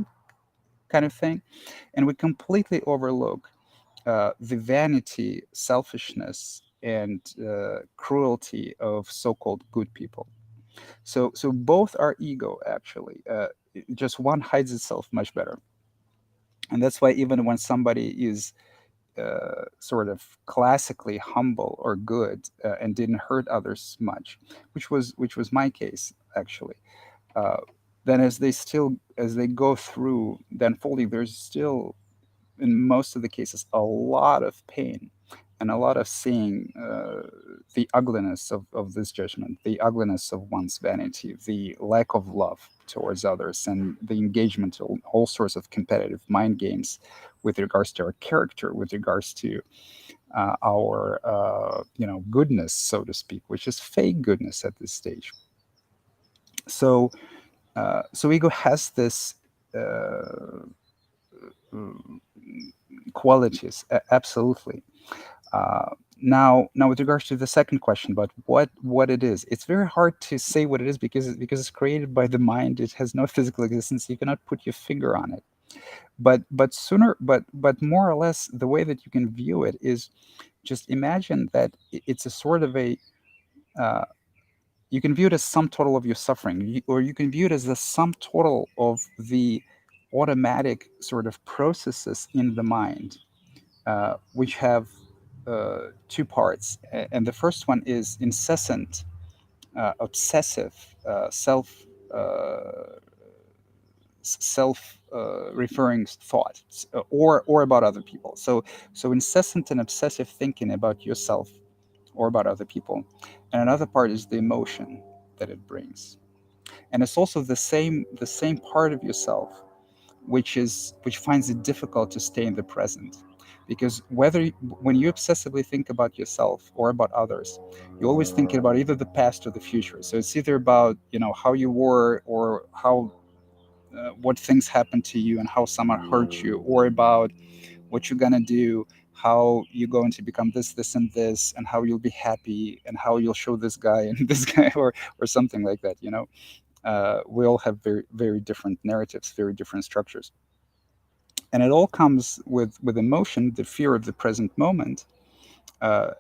kind of thing. And we completely overlook the vanity, selfishness, and cruelty of so-called good people. So both are ego, actually. Just one hides itself much better. And that's why even when somebody is sort of classically humble or good, and didn't hurt others much, which was my case, actually. Uh, then as they go through the unfolding, there's still, in most of the cases, a lot of pain and a lot of seeing the ugliness of this judgment, the ugliness of one's vanity, the lack of love towards others, and the engagement in all sorts of competitive mind games with regards to our character, with regards to our goodness, so to speak, which is fake goodness at this stage. So ego has this uh, qualities, absolutely. Now, with regards to the second question about what it is, it's very hard to say what it is, because it's created by the mind. It has no physical existence. You cannot put your finger on it. But more or less, the way that you can view it is, just imagine that it's a sort of a uh, you can view it as sum total of your suffering, or you can view it as the sum total of the automatic sort of processes in the mind, which have two parts. And the first one is incessant, obsessive, self referring thoughts, or about other people. So incessant and obsessive thinking about yourself or about other people. And another part is the emotion that it brings. And it's also the same part of yourself which finds it difficult to stay in the present, because when you obsessively think about yourself or about others, you're always thinking about either the past or the future. So it's either about how you were, or how what things happened to you and how someone hurt you, or about what you're gonna do, how you're going to become this and this, and how you'll be happy, and how you'll show this guy and this guy, or something like that. We all have very, very different narratives, very different structures, and it all comes with emotion, the fear of the present moment, uh,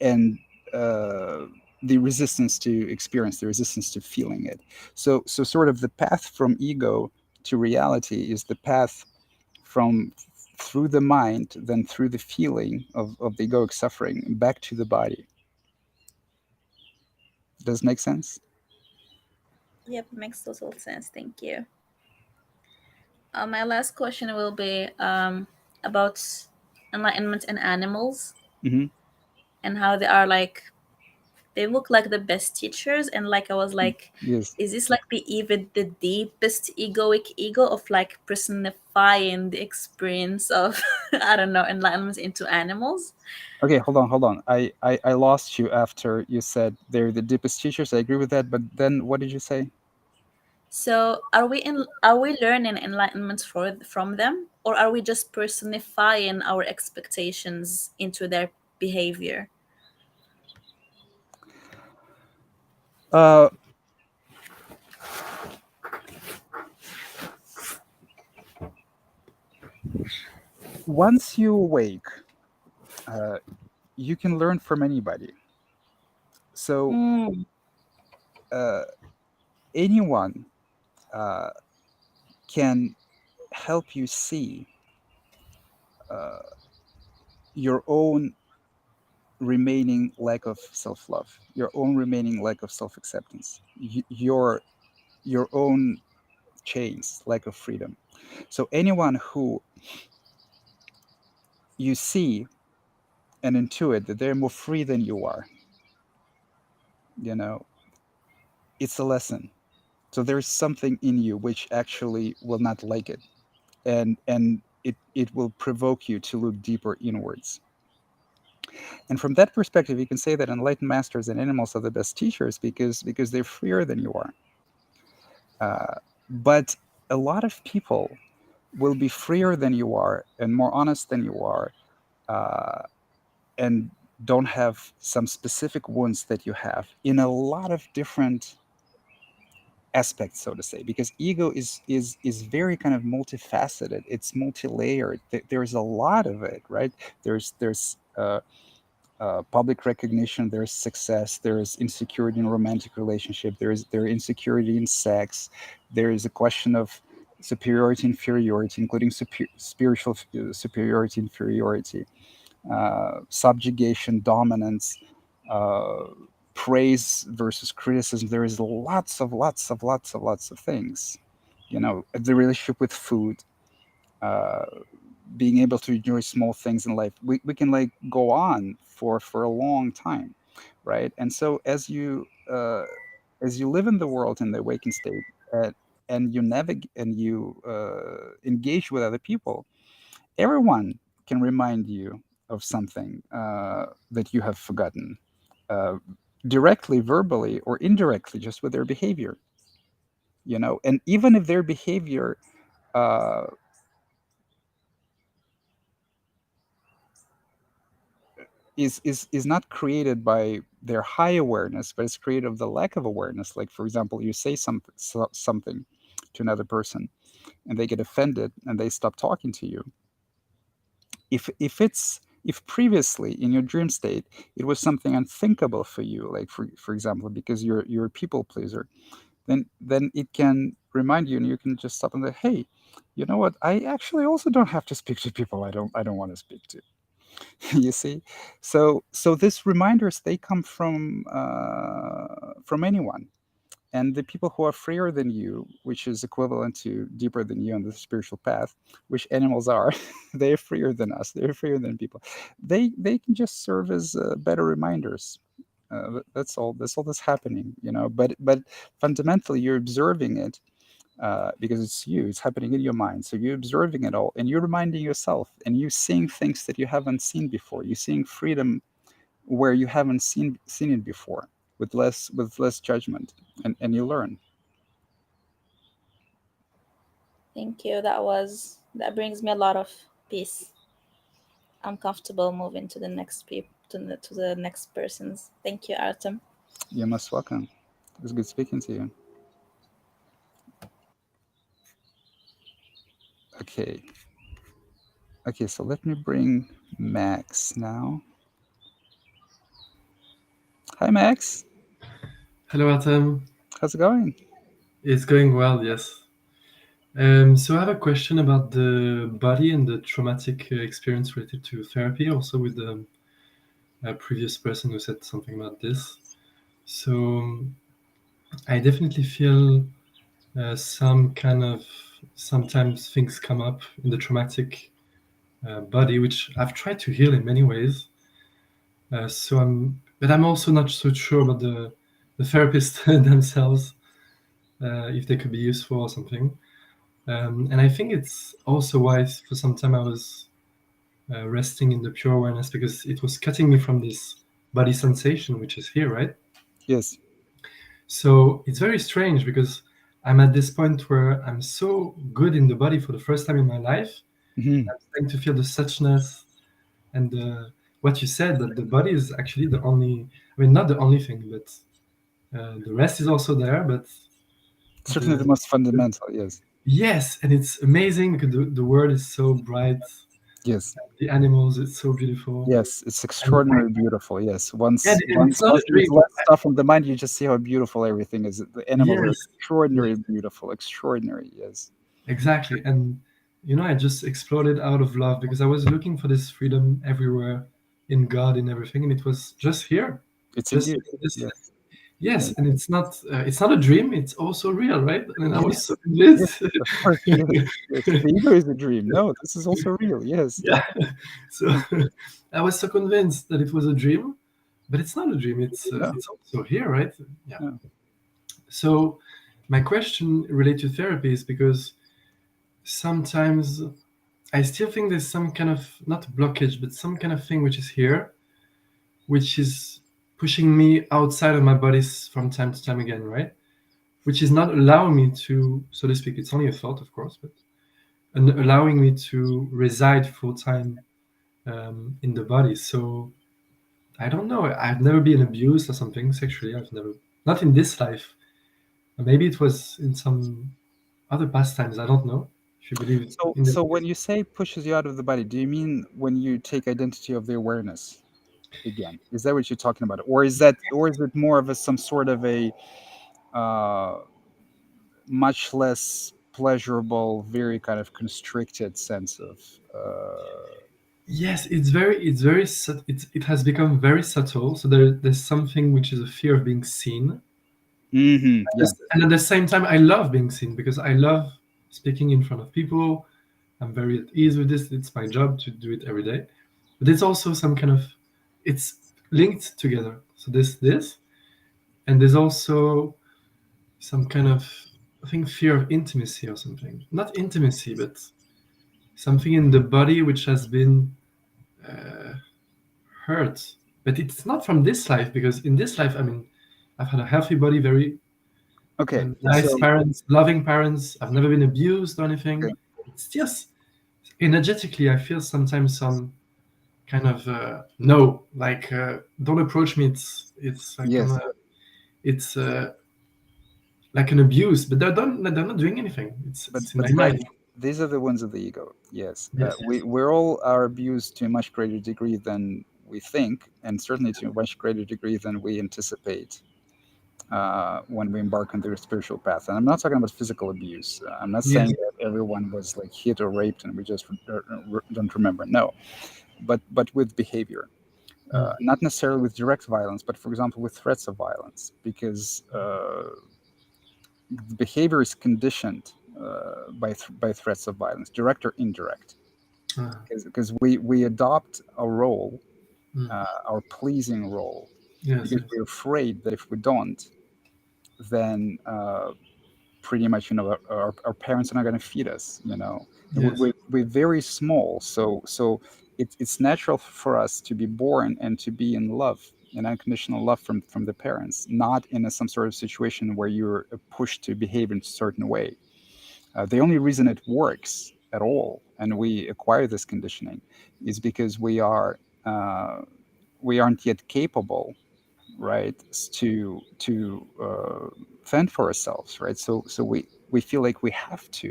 and uh, the resistance to experience, the resistance to feeling it. So sort of the path from ego to reality is the path from through the mind, then through the feeling of the egoic suffering back to the body. Does it make sense?
Yep, makes total sense. Thank you. My last question will be about enlightenment and animals
Hmm.
and how they are like they look like the best teachers, and like I was like,
Yes.
is this like the even the deepest egoic ego of like personifying the experience of I don't know enlightenment into animals?
Okay, hold on. I lost you after you said they're the deepest teachers. I agree with that, but then what did you say?
So are we learning enlightenment from them, or are we just personifying our expectations into their behavior?
Uh, Once you awake, uh, you can learn from anybody. So
Mm,
uh, anyone uh, can help you see uh, your own remaining lack of self-love, your own remaining lack of self-acceptance, your own chains, lack of freedom. So anyone who you see and intuit that they're more free than you are, you know, it's a lesson. So there's something in you which actually will not like it, and it will provoke you to look deeper inwards. And from that perspective, you can say that enlightened masters and animals are the best teachers because they're freer than you are. But a lot of people will be freer than you are and more honest than you are, uh, and don't have some specific wounds that you have in a lot of different aspects, so to say, because ego is very kind of multifaceted. It's multi-layered. There's a lot of it, right? There's public recognition, there's success, there's insecurity in romantic relationship, there insecurity in sex, there is a question of superiority, inferiority, including spiritual superiority, inferiority, subjugation, dominance, uh, praise versus criticism. There is lots of things. You know, the relationship with food, uh, being able to enjoy small things in life. We can like go on for a long time, right? And so as you live in the world in the awakened state, and you navigate and you engage with other people, everyone can remind you of something that you have forgotten, uh, directly, verbally, or indirectly, just with their behavior. You know, and even if their behavior uh, is not created by their high awareness, but it's created of the lack of awareness. Like, for example, you say something to another person, and they get offended, and they stop talking to you. If previously in your dream state it was something unthinkable for you, like for example, because you're a people pleaser, then it can remind you, and you can just stop and say, hey, you know what, I actually also don't have to speak to people I don't want to speak to. You see, so these reminders, they come from anyone. And the people who are freer than you, which is equivalent to deeper than you on the spiritual path, which animals are, they're freer than us, they're freer than people. They can just serve as better reminders. That's all that's happening, you know. But fundamentally, you're observing it, because it's you, it's happening in your mind. So you're observing it all, and you're reminding yourself, and you're seeing things that you haven't seen before. You're seeing freedom where you haven't seen it before, with less judgment, and you learn.
thank you. That brings me a lot of peace. I'm comfortable moving to the next to the next persons. Thank you, Artem.
You're most welcome. It was good speaking to you. Okay. Okay, so let me bring Max now. Hi, Max.
Hello, Artem.
How's it going?
It's going well, yes. So I have a question about the body and the traumatic experience related to therapy, also with the previous person who said something about this. So I definitely feel some kind of sometimes things come up in the traumatic body, which I've tried to heal in many ways. But I'm also not so sure about the therapists themselves, if they could be useful or something. And I think it's also why for some time I was resting in the pure awareness because it was cutting me from this body sensation, which is here, right?
Yes.
So it's very strange because I'm at this point where I'm so good in the body for the first time in my life.
Hmm.
I'm starting to feel the suchness and what you said, that the body is actually the only, I mean, not the only thing, but the rest is also there. But
Certainly the
the,
most
the
fundamental. Yes.
yes, and it's amazing because the world is so bright.
Yes.
The animals, it's so beautiful.
Yes. It's
And
extraordinarily beautiful. Yes.
and,
Once,
and it's
once,
not a
once there's
dream.
less stuff on the mind, you just see how beautiful everything is. The animals are
Yes,
extraordinarily
yes,
beautiful. Extraordinary. Yes.
exactly. And I just exploded out of love because I was looking for this freedom everywhere, in God, in everything, and it was just here,
It's in
just
you.
in this.
Yes.
Yes,
Yes.
and it's not a dream. It's also real, right? And I was so
Yes. Yes.
convinced.
Of course. Yes. Yes. The ego is a dream. No, this is also real. Yes.
Yeah. So I was so convinced that it was a dream, but it's not a dream.
No.
It's also here, right? Yeah.
No.
So my question related to therapy is because sometimes I still think there's some kind of not blockage, but some kind of thing which is here, which is pushing me outside of my body from time to time again, right? Which is not allowing me to, so to speak, it's only a thought, of course, but and allowing me to reside full time in the body. So I don't know. I've never been abused or something sexually. I've never, not in this life. Maybe it was in some other pastimes. I don't know. If you believe
So,
in this.
so when you say pushes you out of the body, do you mean when you take identity of the awareness again? Is that what you're talking about, or is it more of a some sort of a uh, much less pleasurable, very kind of constricted sense of?
Yes, it has become very subtle. So there's something which is a fear of being seen,
Yeah.
and at the same time, I love being seen because I love speaking in front of people. I'm very at ease with this. It's my job to do it every day. But it's also some kind of, it's linked together. So this, and there's also some kind of, I think, fear of intimacy or something. Not intimacy, but something in the body which has been uh, hurt. But it's not from this life because in this life, I mean, I've had a healthy body, very
Okay.
nice
So
parents, loving parents. I've never been abused or anything.
okay.
It's just energetically, I feel sometimes some kind of no, like don't approach me. It's like
Yes,
it's like an abuse, but they're not doing anything. It's in
but
my
see,
mind.
these are the ones of the ego. Yes,
Yes, yes,
we all are abused to a much greater degree than we think, and certainly to a much greater degree than we anticipate when we embark on the spiritual path. And I'm not talking about physical abuse. I'm not
yes.
saying that everyone was like hit or raped and we just don't remember. No, but with behavior.
Mm,
Not necessarily with direct violence, but for example, with threats of violence, because the behavior is conditioned by threats of violence, direct or indirect. Because we adopt a role,
mm.
our pleasing role,
Yes,
because
yes,
we're afraid that if we don't, then pretty much our parents are not going to feed us. And
yes,
we're very small, so it's natural for us to be born and to be in love, in unconditional love from the parents, not in some sort of situation where you're pushed to behave in a certain way. The only reason it works at all and we acquire this conditioning is because uh, we aren't yet capable, right, to fend for ourselves, right? So we we feel like we have to.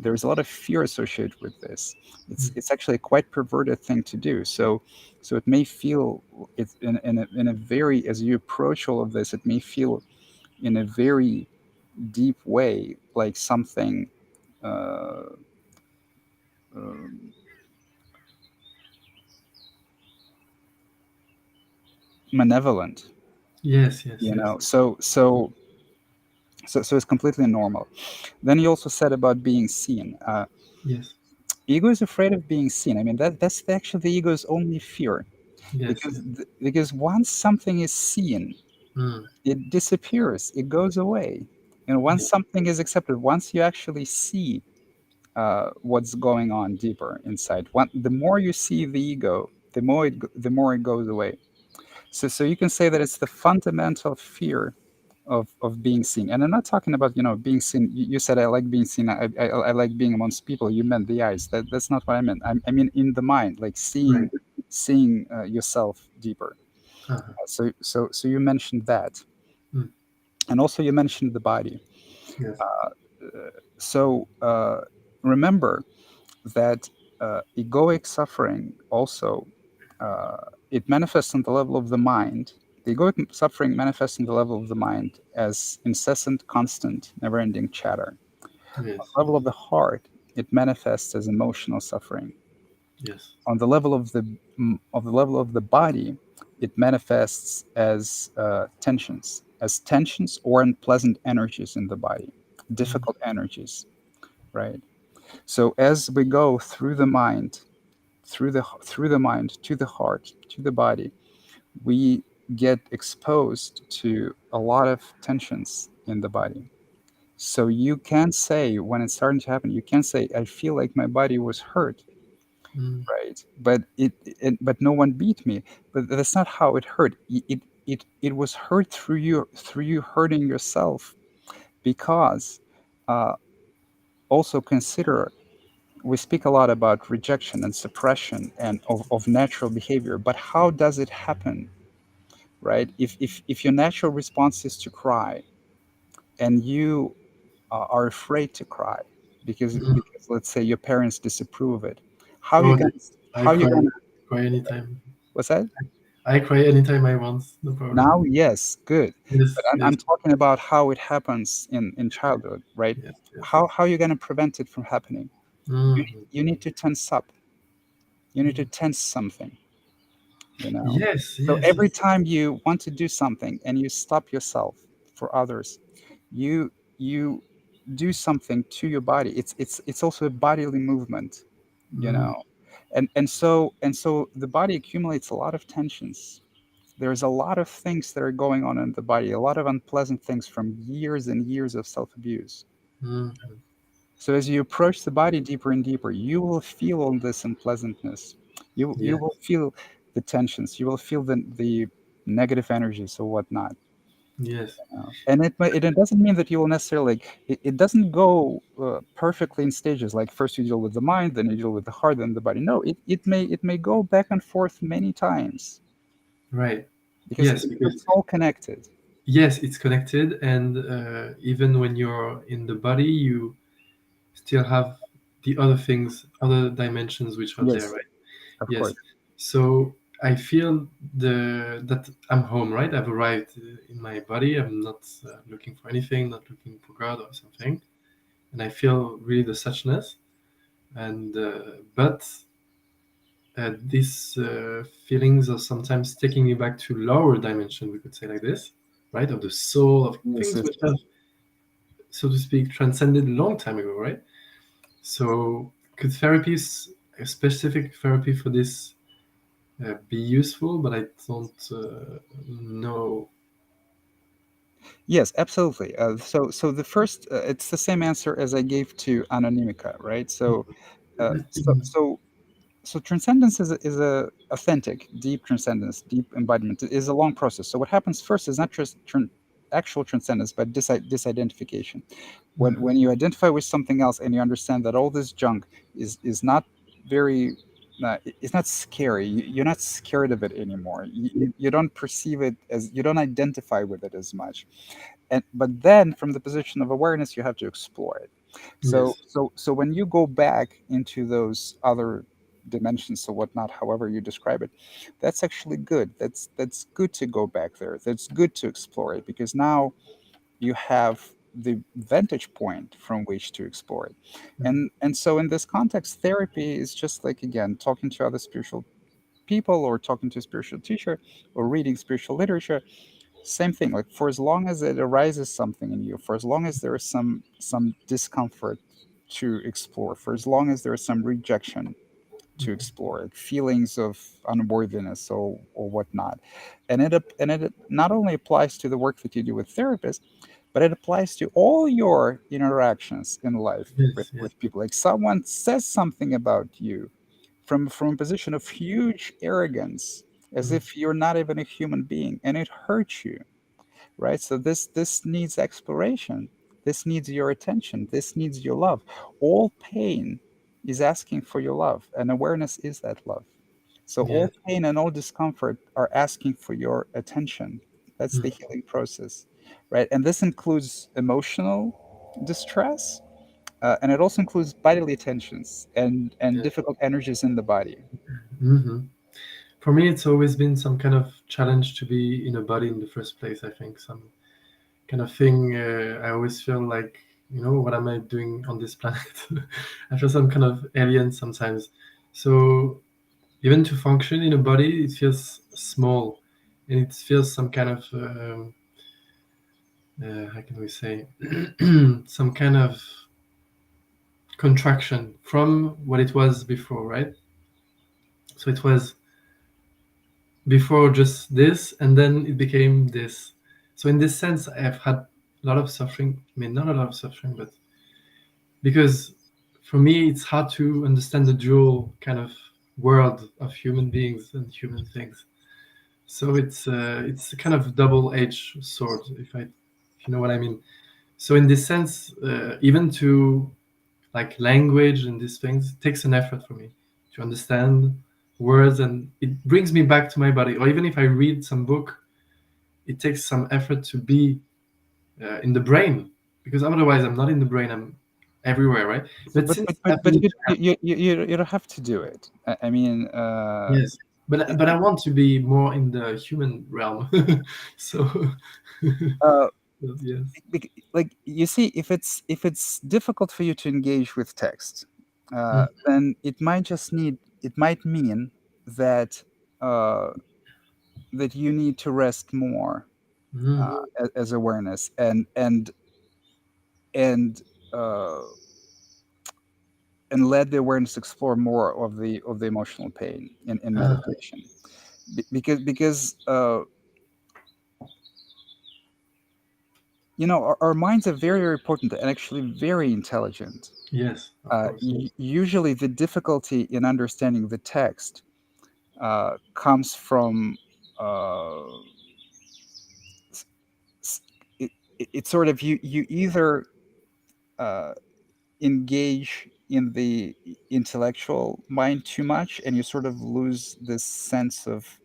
There's a lot of fear associated with this.
Mm.
It's actually a quite perverted thing to do. So it may feel, it's in a very, as you approach all of this, it may feel in a very deep way like something uh, um, malevolent,
Yes, yes,
you
yes,
know. So it's completely normal. Then you also said about being seen.
yes,
Ego is afraid of being seen. I mean, that's actually the ego's only fear,
yes,
because
yes.
because once something is seen,
Mm.
it disappears, it goes away. And once
Yeah.
something is accepted, once you actually see what's going on deeper inside, the more you see the ego, the more it goes away. So you can say that it's the fundamental fear of being seen. And I'm not talking about, being seen. You said I like being seen. I like being amongst people. You meant the eyes. That's not what I meant. I mean in the mind, like
Right.
seeing yourself deeper.
Uh-huh.
So you mentioned that,
Mm.
and also you mentioned the body.
Yes.
So remember that egoic suffering also, it manifests on the level of the mind. The egoic suffering manifests on the level of the mind as incessant, constant, never-ending chatter. On
Yes.
the level of the heart, it manifests as emotional suffering.
Yes.
On the level of the level of the body, it manifests as tensions or unpleasant energies in the body,
Mm.
difficult energies, right? So as we go through the mind, through the mind to the heart to the body, we get exposed to a lot of tensions in the body. So you can say, when it's starting to happen, you can say, I feel like my body was hurt,
Mm.
right? But but no one beat me. But that's not how it hurt. It was hurt through you hurting yourself, because uh, also consider, we speak a lot about rejection and suppression and of natural behavior, but how does it happen, right? If your natural response is to cry, and you are afraid to cry
Mm.
because let's say your parents disapprove of it, how you
Oh,
gonna
I
how you
cry.
gonna
Cry anytime.
what's that?
I cry anytime I want. No problem.
Now, yes, good. But
Yes.
I'm
Yes.
talking about how it happens in childhood, right?
Yes. Yes.
How you gonna prevent it from happening?
Mm.
You need to tense up. You need to
Mm.
tense something, you know.
Yes.
So
Yes.
every
Yes.
time you want to do something and you stop yourself for others, you do something to your body. It's also a bodily movement, you
Mm.
know. And so the body accumulates a lot of tensions. There's a lot of things that are going on in the body, a lot of unpleasant things from years and years of self-abuse.
Mm.
So as you approach the body deeper and deeper, you will feel all this unpleasantness. You will
Yes.
feel the tensions. You will feel the negative energies or whatnot.
Yes.
And it doesn't mean that you will necessarily, like, it doesn't go perfectly in stages. Like first you deal with the mind, then you deal with the heart, then the body. No, it may go back and forth many times,
Right.
because
Yes. Because
it's all connected.
yes, it's connected, and even when you're in the body, you still have the other things, other dimensions which are there,
Yes,
right?
of
Yes.
course.
So I feel that I'm home, right? I've arrived in my body. I'm not looking for anything, not looking for God or something, and I feel really the suchness. And but these feelings are sometimes taking me back to lower dimension. We could say like this, right? Of the soul, of
Yes,
things
yes,
which have,
yes.
so to speak, transcended a long time ago, right? So could therapies, a specific therapy for this, be useful? But I don't know.
Yes, absolutely. So the first, it's the same answer as I gave to anonymika, right? Uh, so so so transcendence is a authentic, deep transcendence, deep embodiment. It is a long process. So what happens first is not just actual transcendence, but disidentification. When you identify with something else and you understand that all this junk is not very it's not scary. You're not scared of it anymore. You don't perceive it as, you don't identify with it as much. And but then from the position of awareness, you have to explore it. So
Yes.
when you go back into those other dimensions or whatnot, however you describe it, that's actually good. That's good to go back there. That's good to explore it, because now you have the vantage point from which to explore it. And so in this context, therapy is just like, again, talking to other spiritual people, or talking to a spiritual teacher, or reading spiritual literature. Same thing, like, for as long as it arises something in you, for as long as there is some discomfort to explore, for as long as there is some rejection to explore, like feelings of unworthiness or whatnot. And it not only applies to the work that you do with therapists, but it applies to all your interactions in life
Yes. Yes.
with people. Like, someone says something about you from a position of huge arrogance, as
Mm.
if you're not even a human being, and it hurts you, right? So this needs exploration. This needs your attention. This needs your love. All pain is asking for your love, and awareness is that love. So
Yes.
all pain and all discomfort are asking for your attention. That's
Mm.
the healing process, right? And this includes emotional distress, and it also includes bodily tensions and
Yes.
difficult energies in the body.
Hmm. For me, it's always been some kind of challenge to be in a body in the first place. I think some kind of thing. I always feel like, what am I doing on this planet? I feel some kind of alien sometimes. So even to function in a body, it feels small, and it feels some kind of how can we say some kind of contraction from what it was before, right? So it was before just this, and then it became this. So in this sense, I've had a lot of suffering. I mean, not a lot of suffering, but because for me, it's hard to understand the dual kind of world of human beings and human things. So it's a kind of double-edged sword, if you know what I mean. So in this sense, even to like language and these things, it takes an effort for me to understand words, and it brings me back to my body. Or even if I read some book, it takes some effort to be in the brain, because otherwise I'm not in the brain. I'm everywhere, right?
So,
But since I've been in Japan,
you don't have to do it. I mean,
yes, but I want to be more in the human realm. So
uh,
yes.
like, you see, if it's difficult for you to engage with text,
Mm.
then it might mean that uh, that you need to rest more,
Mm.
as awareness, and uh, and let the awareness explore more of the emotional pain in
Ah,
meditation. Because our minds are very, very potent and actually very intelligent.
yes, of course.
Usually the difficulty in understanding the text comes from uh, s- s- it's sort of, you either uh, engage in the intellectual mind too much, and you sort of lose this sense of,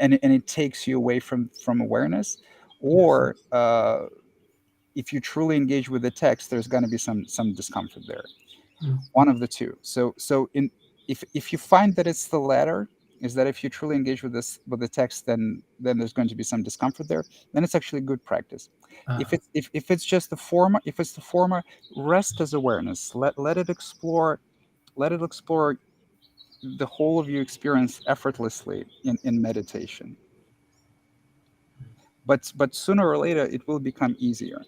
and it takes you away from awareness,
Yes.
or if you truly engage with the text, there's going to be some discomfort there.
Mm.
One of the two. So in if you find that it's the latter, is that if you truly engage with the text, then there's going to be some discomfort there, then it's actually good practice. If
Ah,
it's just the former, if it's the former, rest as awareness. Let it explore, let it explore the whole of your experience effortlessly in meditation. But sooner or later it will become easier.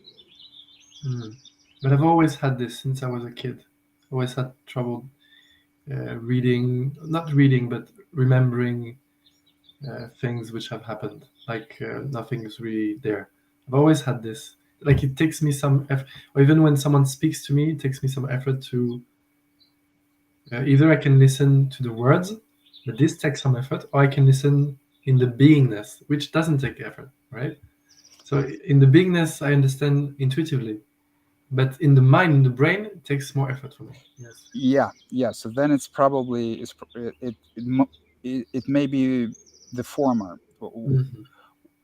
mm. But I've always had this since I was a kid. Always had trouble reading, not reading, but remembering things which have happened. Like nothing is really there. I've always had this. Like it takes me some effort, or even when someone speaks to me, it takes me some effort to either I can listen to the words, but this takes some effort, or I can listen in the beingness, which doesn't take effort, right? So in the beingness, I understand intuitively, but in the mind, in the brain, it takes more effort for me. Yes.
Yeah, yeah. So then it's probably it may be the former,
Hmm.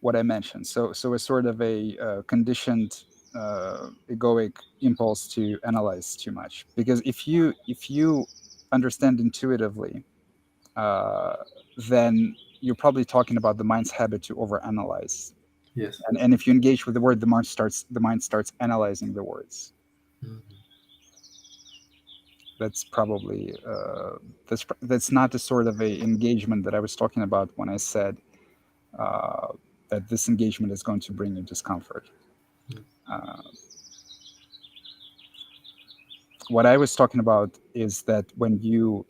what I mentioned. So a sort of a conditioned egoic impulse to analyze too much. Because if you understand intuitively, uh, then you're probably talking about the mind's habit to overanalyze.
Yes.
And if you engage with the word, the mind starts analyzing the words.
Mhm.
That's probably that's not the sort of a engagement that I was talking about when I said uh, that this engagement is going to bring you discomfort. Uh, what I was talking about is that when you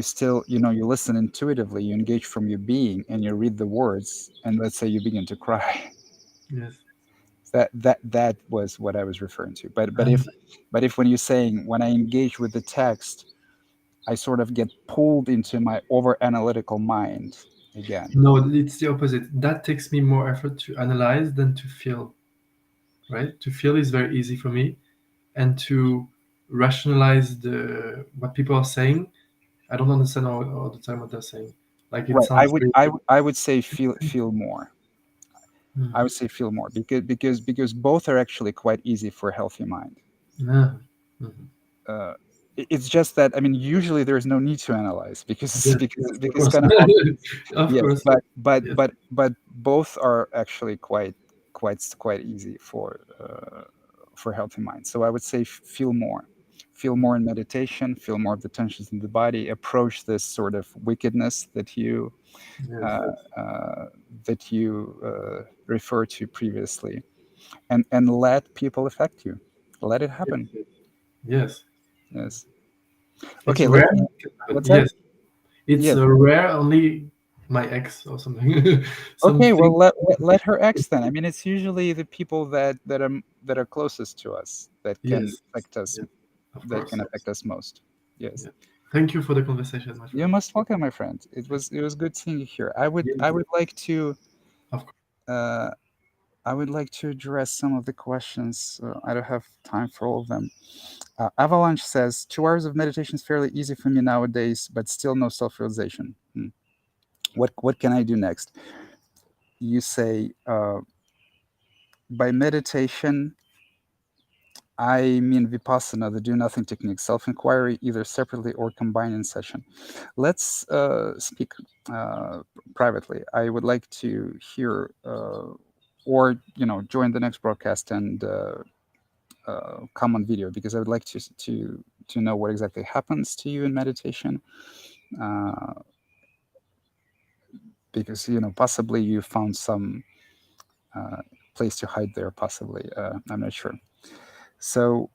still, you listen intuitively, you engage from your being, and you read the words, and let's say you begin to cry.
Yes.
That was what I was referring to. But
Um,
if when you're saying, when I engage with the text, I sort of get pulled into my over analytical mind again.
no, it's the opposite. That takes me more effort to analyze than to feel. Right? To feel is very easy for me, and to rationalize the what people are saying. I don't understand all the time what they're saying. Like it
Right. I
sounds
would
very.
I would I would say feel more. I
Mhm.
would say feel more, because both are actually quite easy for a healthy mind.
Ah, mhm.
uh, it's just that, I mean, usually there is no need to analyze because
Yes,
because
yes, of
because
course,
kind of obvious.
of
Yes,
course. Yes,
but both are actually quite easy for healthy minds. So I would say feel more in meditation, feel more of the tensions in the body, approach this sort of wickedness
yes,
uh, uh, that you referred to previously, and let people affect you, let it
yes,
happen.
yes. Yes.
Yes.
It's
Okay, let
rare.
me.
It can happen.
What's that?
Yes, it's
Yes.
rare. Only my ex or something.
Okay.
Something.
Well, let her X then. I mean, it's usually the people that are closest to us that can
Yes,
affect us.
yes, of
That
course.
can
Yes,
affect us most. Yes.
yes. Thank you for the conversation, my
You're
friend.
most welcome, my friend. It
Thank
was it was good seeing you here. I would
you.
I would like to
Of course.
uh, I would like to address some of the questions. I don't have time for all of them. Avalanche says 2 hours of meditation is fairly easy for me nowadays, but still no self-realization. What can I do next? You say, by meditation, I mean vipassana, the do nothing technique, self inquiry, either separately or combined in session. Let's speak privately. I would like to hear, or join the next broadcast and come on video, because I would like to know what exactly happens to you in meditation. Uh, because possibly you found some uh, place to hide there. Possibly, I'm not sure. So,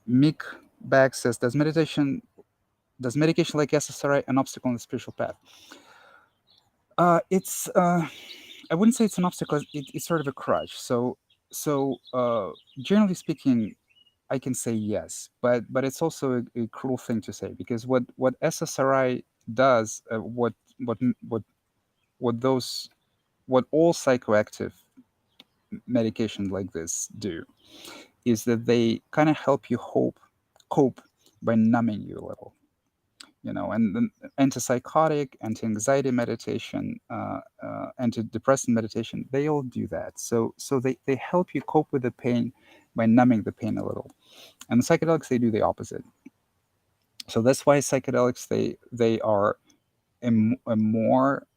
Mick Bag says, does medication like SSRI an obstacle on the spiritual path? It's I wouldn't say it's an obstacle. It's sort of a crutch. So generally speaking, I can say yes, but it's also a cruel thing to say, because what SSRI does, what what what those what all psychoactive medications like this do, is that they kind of help you cope by numbing you a little. And then antipsychotic, anti-anxiety meditation, antidepressant meditation, they all do that. So they help you cope with the pain by numbing the pain a little. And the psychedelics, they do the opposite. So that's why psychedelics, they are a more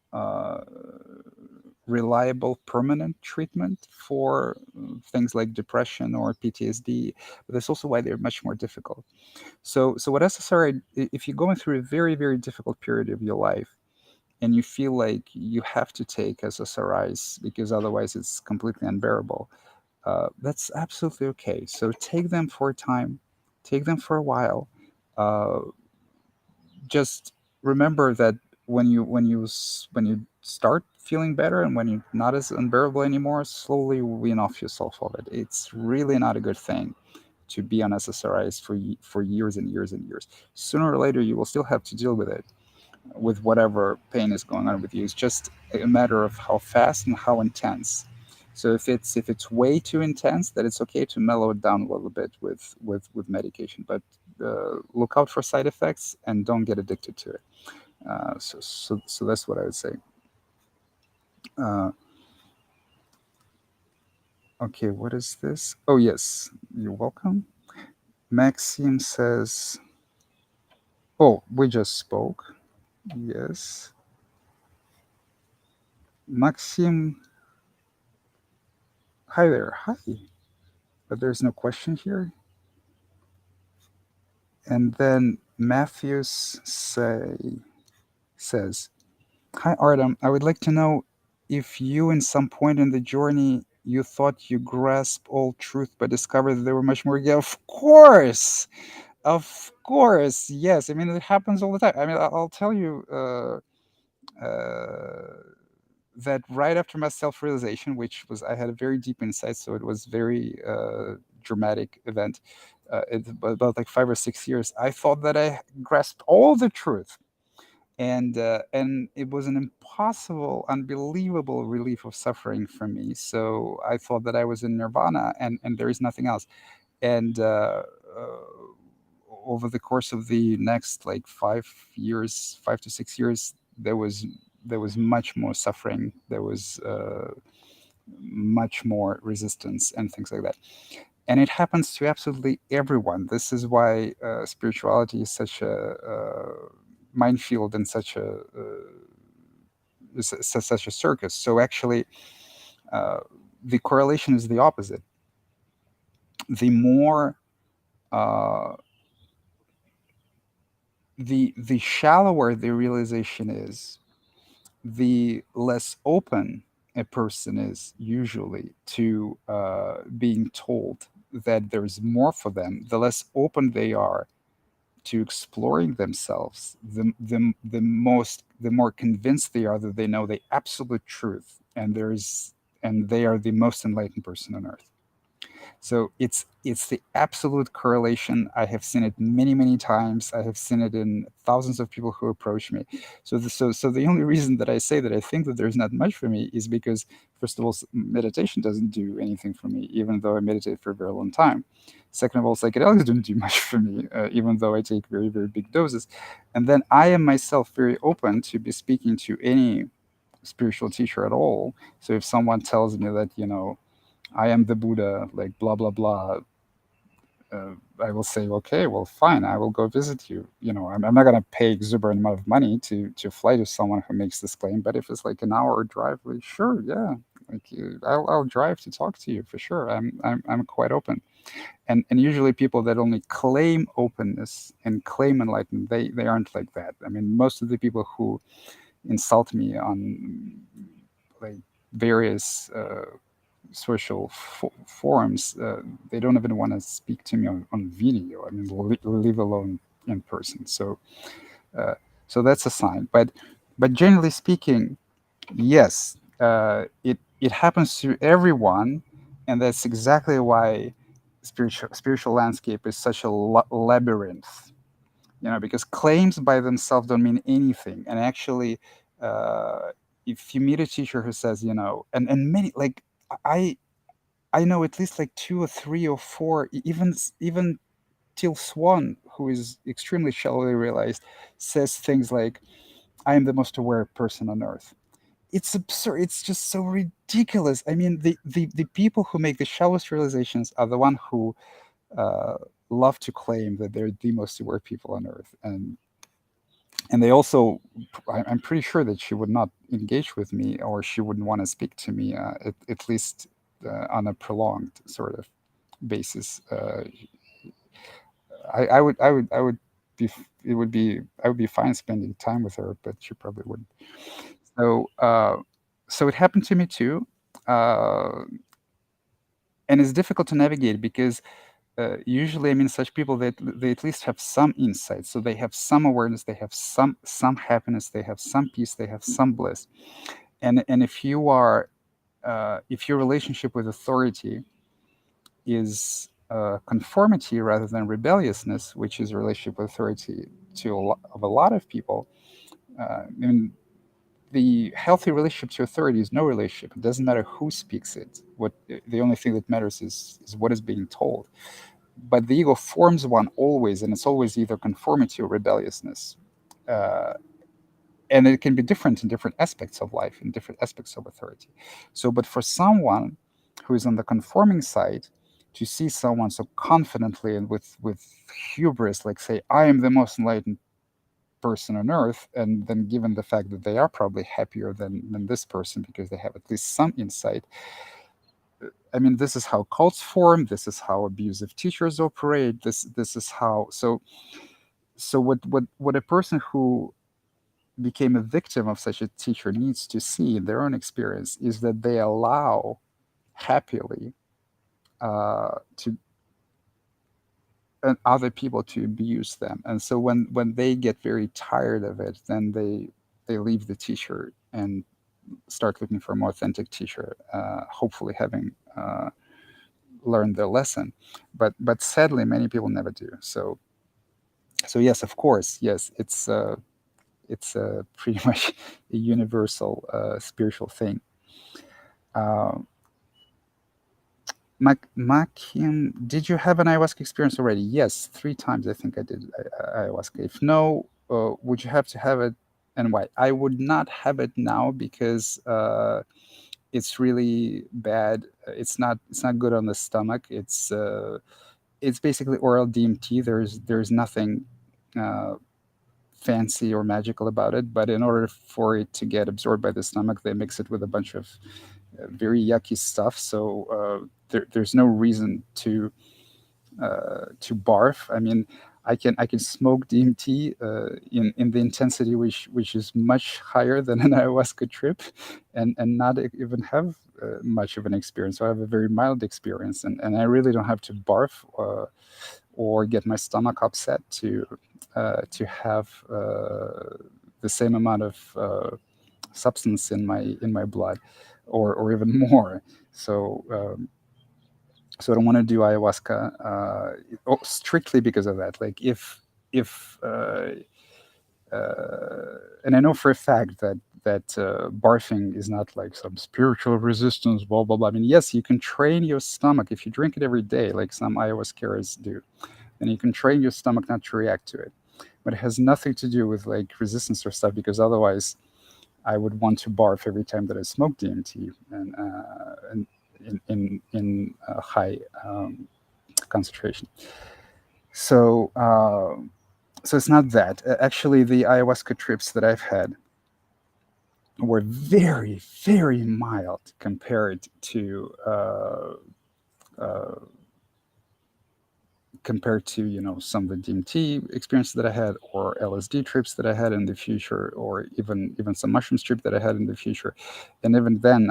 reliable permanent treatment for things like depression or PTSD. But that's also why they're much more difficult. So what SSRI, if you're going through a very, very difficult period of your life, and you feel like you have to take SSRIs because otherwise it's completely unbearable, that's absolutely okay. So take them for a time, take them for a while. Uh, just remember that when you start feeling better, and when you're not as unbearable anymore, slowly wean off yourself of it. It's really not a good thing to be on SSRIs for years and years and years. Sooner or later, you will still have to deal with it, with whatever pain is going on with you. It's just a matter of how fast and how intense. So if it's way too intense, that it's okay to mellow it down a little bit with medication, but look out for side effects and don't get addicted to it. So that's what I would say. Uh, okay, what is this? Oh yes, you're welcome. Maxime says, "Oh, we just spoke." Yes, Maxime. Hi there. Hi. But there's no question here. And then Matthews says, "Hi Artem, I would like to know if you, in some point in the journey, you thought you grasped all truth, but discovered that there were much more." Yeah, of course, yes. I mean, it happens all the time. I mean, I'll tell you. That right after my self-realization, which was, I had a very deep insight, so it was very dramatic event. About like 5 or 6 years, I thought that I grasped all the truth, and it was an impossible, unbelievable relief of suffering for me. So I thought that I was in nirvana, and there is nothing else. And over the course of the next like 5 years, 5 to 6 years, there was much more suffering. There was much more resistance and things like that. And it happens to absolutely everyone. This is why spirituality is such a minefield and such a circus. So actually, uh, the correlation is the opposite. The more uh, the shallower the realization is, the less open a person is usually to being told that there's more for them. The less open they are to exploring themselves, the more convinced they are that they know the absolute truth, and they are the most enlightened person on earth. So it's the absolute correlation. I have seen it many many times. I have seen it in thousands of people who approach me. So the only reason that I say that I think that there's not much for me is because, first of all, meditation doesn't do anything for me, even though I meditate for a very long time. Second of all, psychedelics don't do much for me, even though I take very very big doses. And then I am myself very open to be speaking to any spiritual teacher at all. So if someone tells me that, I am the Buddha, like blah blah blah. I will say, okay, well, fine, I will go visit you. I'm not gonna pay exuberant amount of money to fly to someone who makes this claim. But if it's like an hour drive, like, sure, yeah, like I'll drive to talk to you for sure. I'm quite open. And usually people that only claim openness and claim enlightenment, they aren't like that. I mean, most of the people who insult me on like various social forums, they don't even want to speak to me on video. I mean, leave alone in person. Uh, so that's a sign. But generally speaking, yes, it happens to everyone, and that's exactly why spiritual landscape is such a labyrinth. Because claims by themselves don't mean anything, and actually. If you meet a teacher who says, and many, like, I I know at least like two or three or four, even Till Swan, who is extremely shallowly realized, says things like, "I am the most aware person on earth." It's absurd. It's just so ridiculous. I mean, the people who make the shallowest realizations are the one who uh, love to claim that they're the most aware people on earth, and they also, I'm pretty sure that she would not engage with me, or she wouldn't want to speak to me, at least on a prolonged sort of basis. I would be, I would be fine spending time with her, but she probably wouldn't. So it happened to me too, uh, and it's difficult to navigate because usually, I mean, such people, they at least have some insight, so they have some awareness, they have some happiness, they have some peace, they have some bliss. And if your relationship with authority is conformity rather than rebelliousness, which is a relationship with authority of a lot of people. I mean, the healthy relationship to authority is no relationship. It doesn't matter who speaks it. What the only thing that matters is what is being told. But the ego forms one always, and it's always either conformity or rebelliousness. Uh, and it can be different in different aspects of life, in different aspects of authority. So, but for someone who is on the conforming side, to see someone so confidently and with hubris, like say, I am the most enlightened person on earth, and then given the fact that they are probably happier than this person because they have at least some insight. I mean, this is how cults form, this is how abusive teachers operate, this is how. So what a person who became a victim of such a teacher needs to see in their own experience is that they allow happily to other people to abuse them. And so when they get very tired of it, then they leave the teacher and start looking for a more authentic teacher, hopefully having learned their lesson. But sadly, many people never do. So yes, of course, yes, it's pretty much a universal spiritual thing. Uh, Makim, did you have an ayahuasca experience already? Yes, 3 times I think I did ayahuasca. If no, would you have to have it, and why? I would not have it now because it's really bad. It's not good on the stomach. It's basically oral DMT. There's nothing uh, fancy or magical about it, but in order for it to get absorbed by the stomach, they mix it with a bunch of very yucky stuff. So there's no reason to barf. I mean, I can smoke DMT in the intensity which is much higher than an ayahuasca trip, and not even have much of an experience. So I have a very mild experience, and I really don't have to barf or get my stomach upset to have the same amount of substance in my blood, or even more. So so I don't want to do ayahuasca strictly because of that. Like if and I know for a fact that barfing is not like some spiritual resistance, blah blah blah. I mean, yes, you can train your stomach if you drink it every day, like some ayahuascarists do. Then you can train your stomach not to react to it. But it has nothing to do with like resistance or stuff, because otherwise I would want to barf every time that I smoke DMT and in high concentration. So so it's not that. Actually, the ayahuasca trips that I've had were very very mild compared to uh, some of the DMT experiences that I had, or LSD trips that I had in the future, or even some mushroom trip that I had in the future. And even then,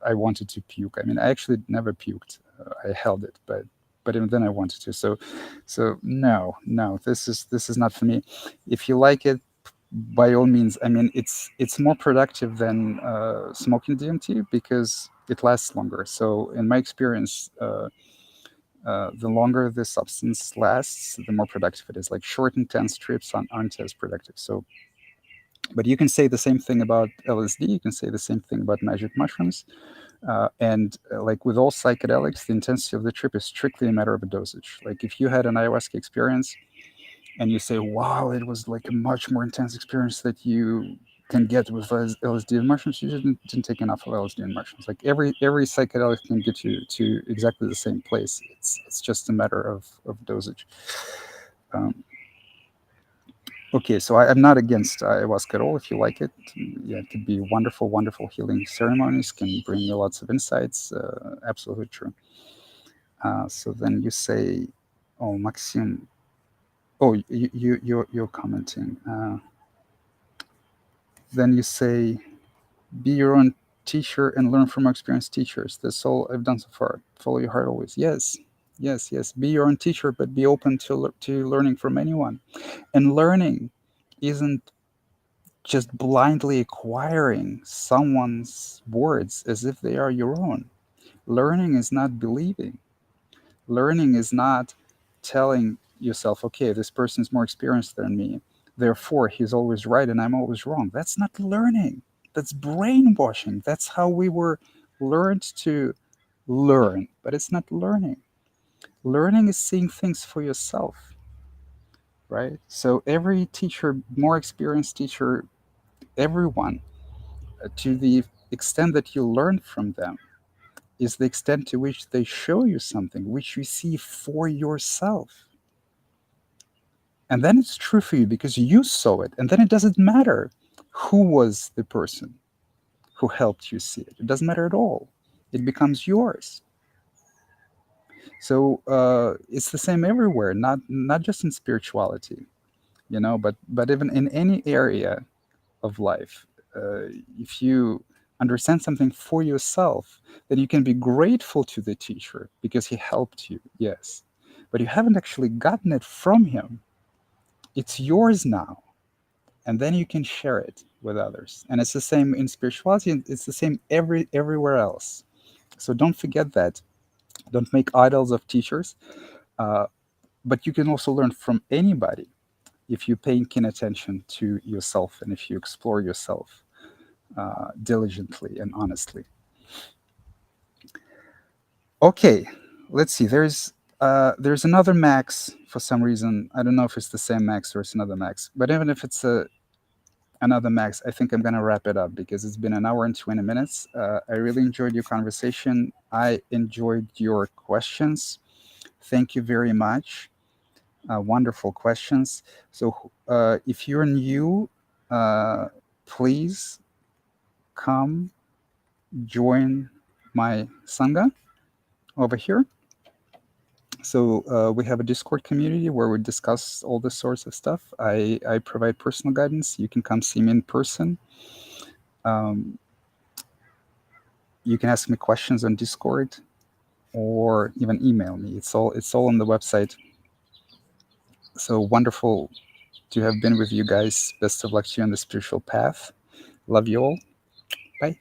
I wanted to puke. I mean, I actually never puked. I held it, but even then I wanted to. So no, this is not for me. If you like it, by all means. I mean, it's more productive than smoking DMT because it lasts longer. So in my experience, the longer the substance lasts, the more productive it is. Like short, intense trips aren't as productive. So, but you can say the same thing about LSD. You can say the same thing about magic mushrooms. And like with all psychedelics, the intensity of the trip is strictly a matter of a dosage. Like if you had an ayahuasca experience and you say, wow, it was like a much more intense experience that you can get with LSD and mushrooms, you didn't take enough of LSD and mushrooms. Like every psychedelic can get you to exactly the same place. It's just a matter of dosage. Um, okay, so I'm not against ayahuasca at all. If you like it, yeah, it could be wonderful, wonderful healing ceremonies. Can bring you lots of insights. Absolutely true. So then you say, oh, Maxim. Oh, you're commenting. Then you say, be your own teacher and learn from experienced teachers. That's all I've done so far. Follow your heart always. Yes, yes, yes. Be your own teacher, but be open to learning from anyone. And learning isn't just blindly acquiring someone's words as if they are your own. Learning is not believing. Learning is not telling yourself, okay, this person is more experienced than me. Therefore, he's always right and I'm always wrong. That's not learning. That's brainwashing. That's how we were learned to learn, but it's not learning. Learning is seeing things for yourself, right? So every teacher, more experienced teacher, everyone, to the extent that you learn from them, is the extent to which they show you something which you see for yourself. And then it's true for you because you saw it. And then it doesn't matter who was the person who helped you see it. It doesn't matter at all. It becomes yours. So it's the same everywhere, not just in spirituality, but even in any area of life. If you understand something for yourself, then you can be grateful to the teacher because he helped you, yes. But you haven't actually gotten it from him. It's yours now. And then you can share it with others. And it's the same in spirituality, and it's the same everywhere else. So don't forget that. Don't make idols of teachers. Uh, but you can also learn from anybody if you pay keen attention to yourself and if you explore yourself diligently and honestly. Okay, let's see. There's another max for some reason. I don't know if it's the same max or it's another max. But even if it's another max, I think I'm gonna wrap it up because it's been an hour and 20 minutes. I really enjoyed your conversation. I enjoyed your questions. Thank you very much. Wonderful questions. So, if you're new, uh, please come join my Sangha over here. So, we have a Discord community where we discuss all this sorts of stuff. I provide personal guidance. You can come see me in person. Um, you can ask me questions on Discord or even email me. It's all on the website. So wonderful to have been with you guys. Best of luck to you on the spiritual path. Love you all. Bye.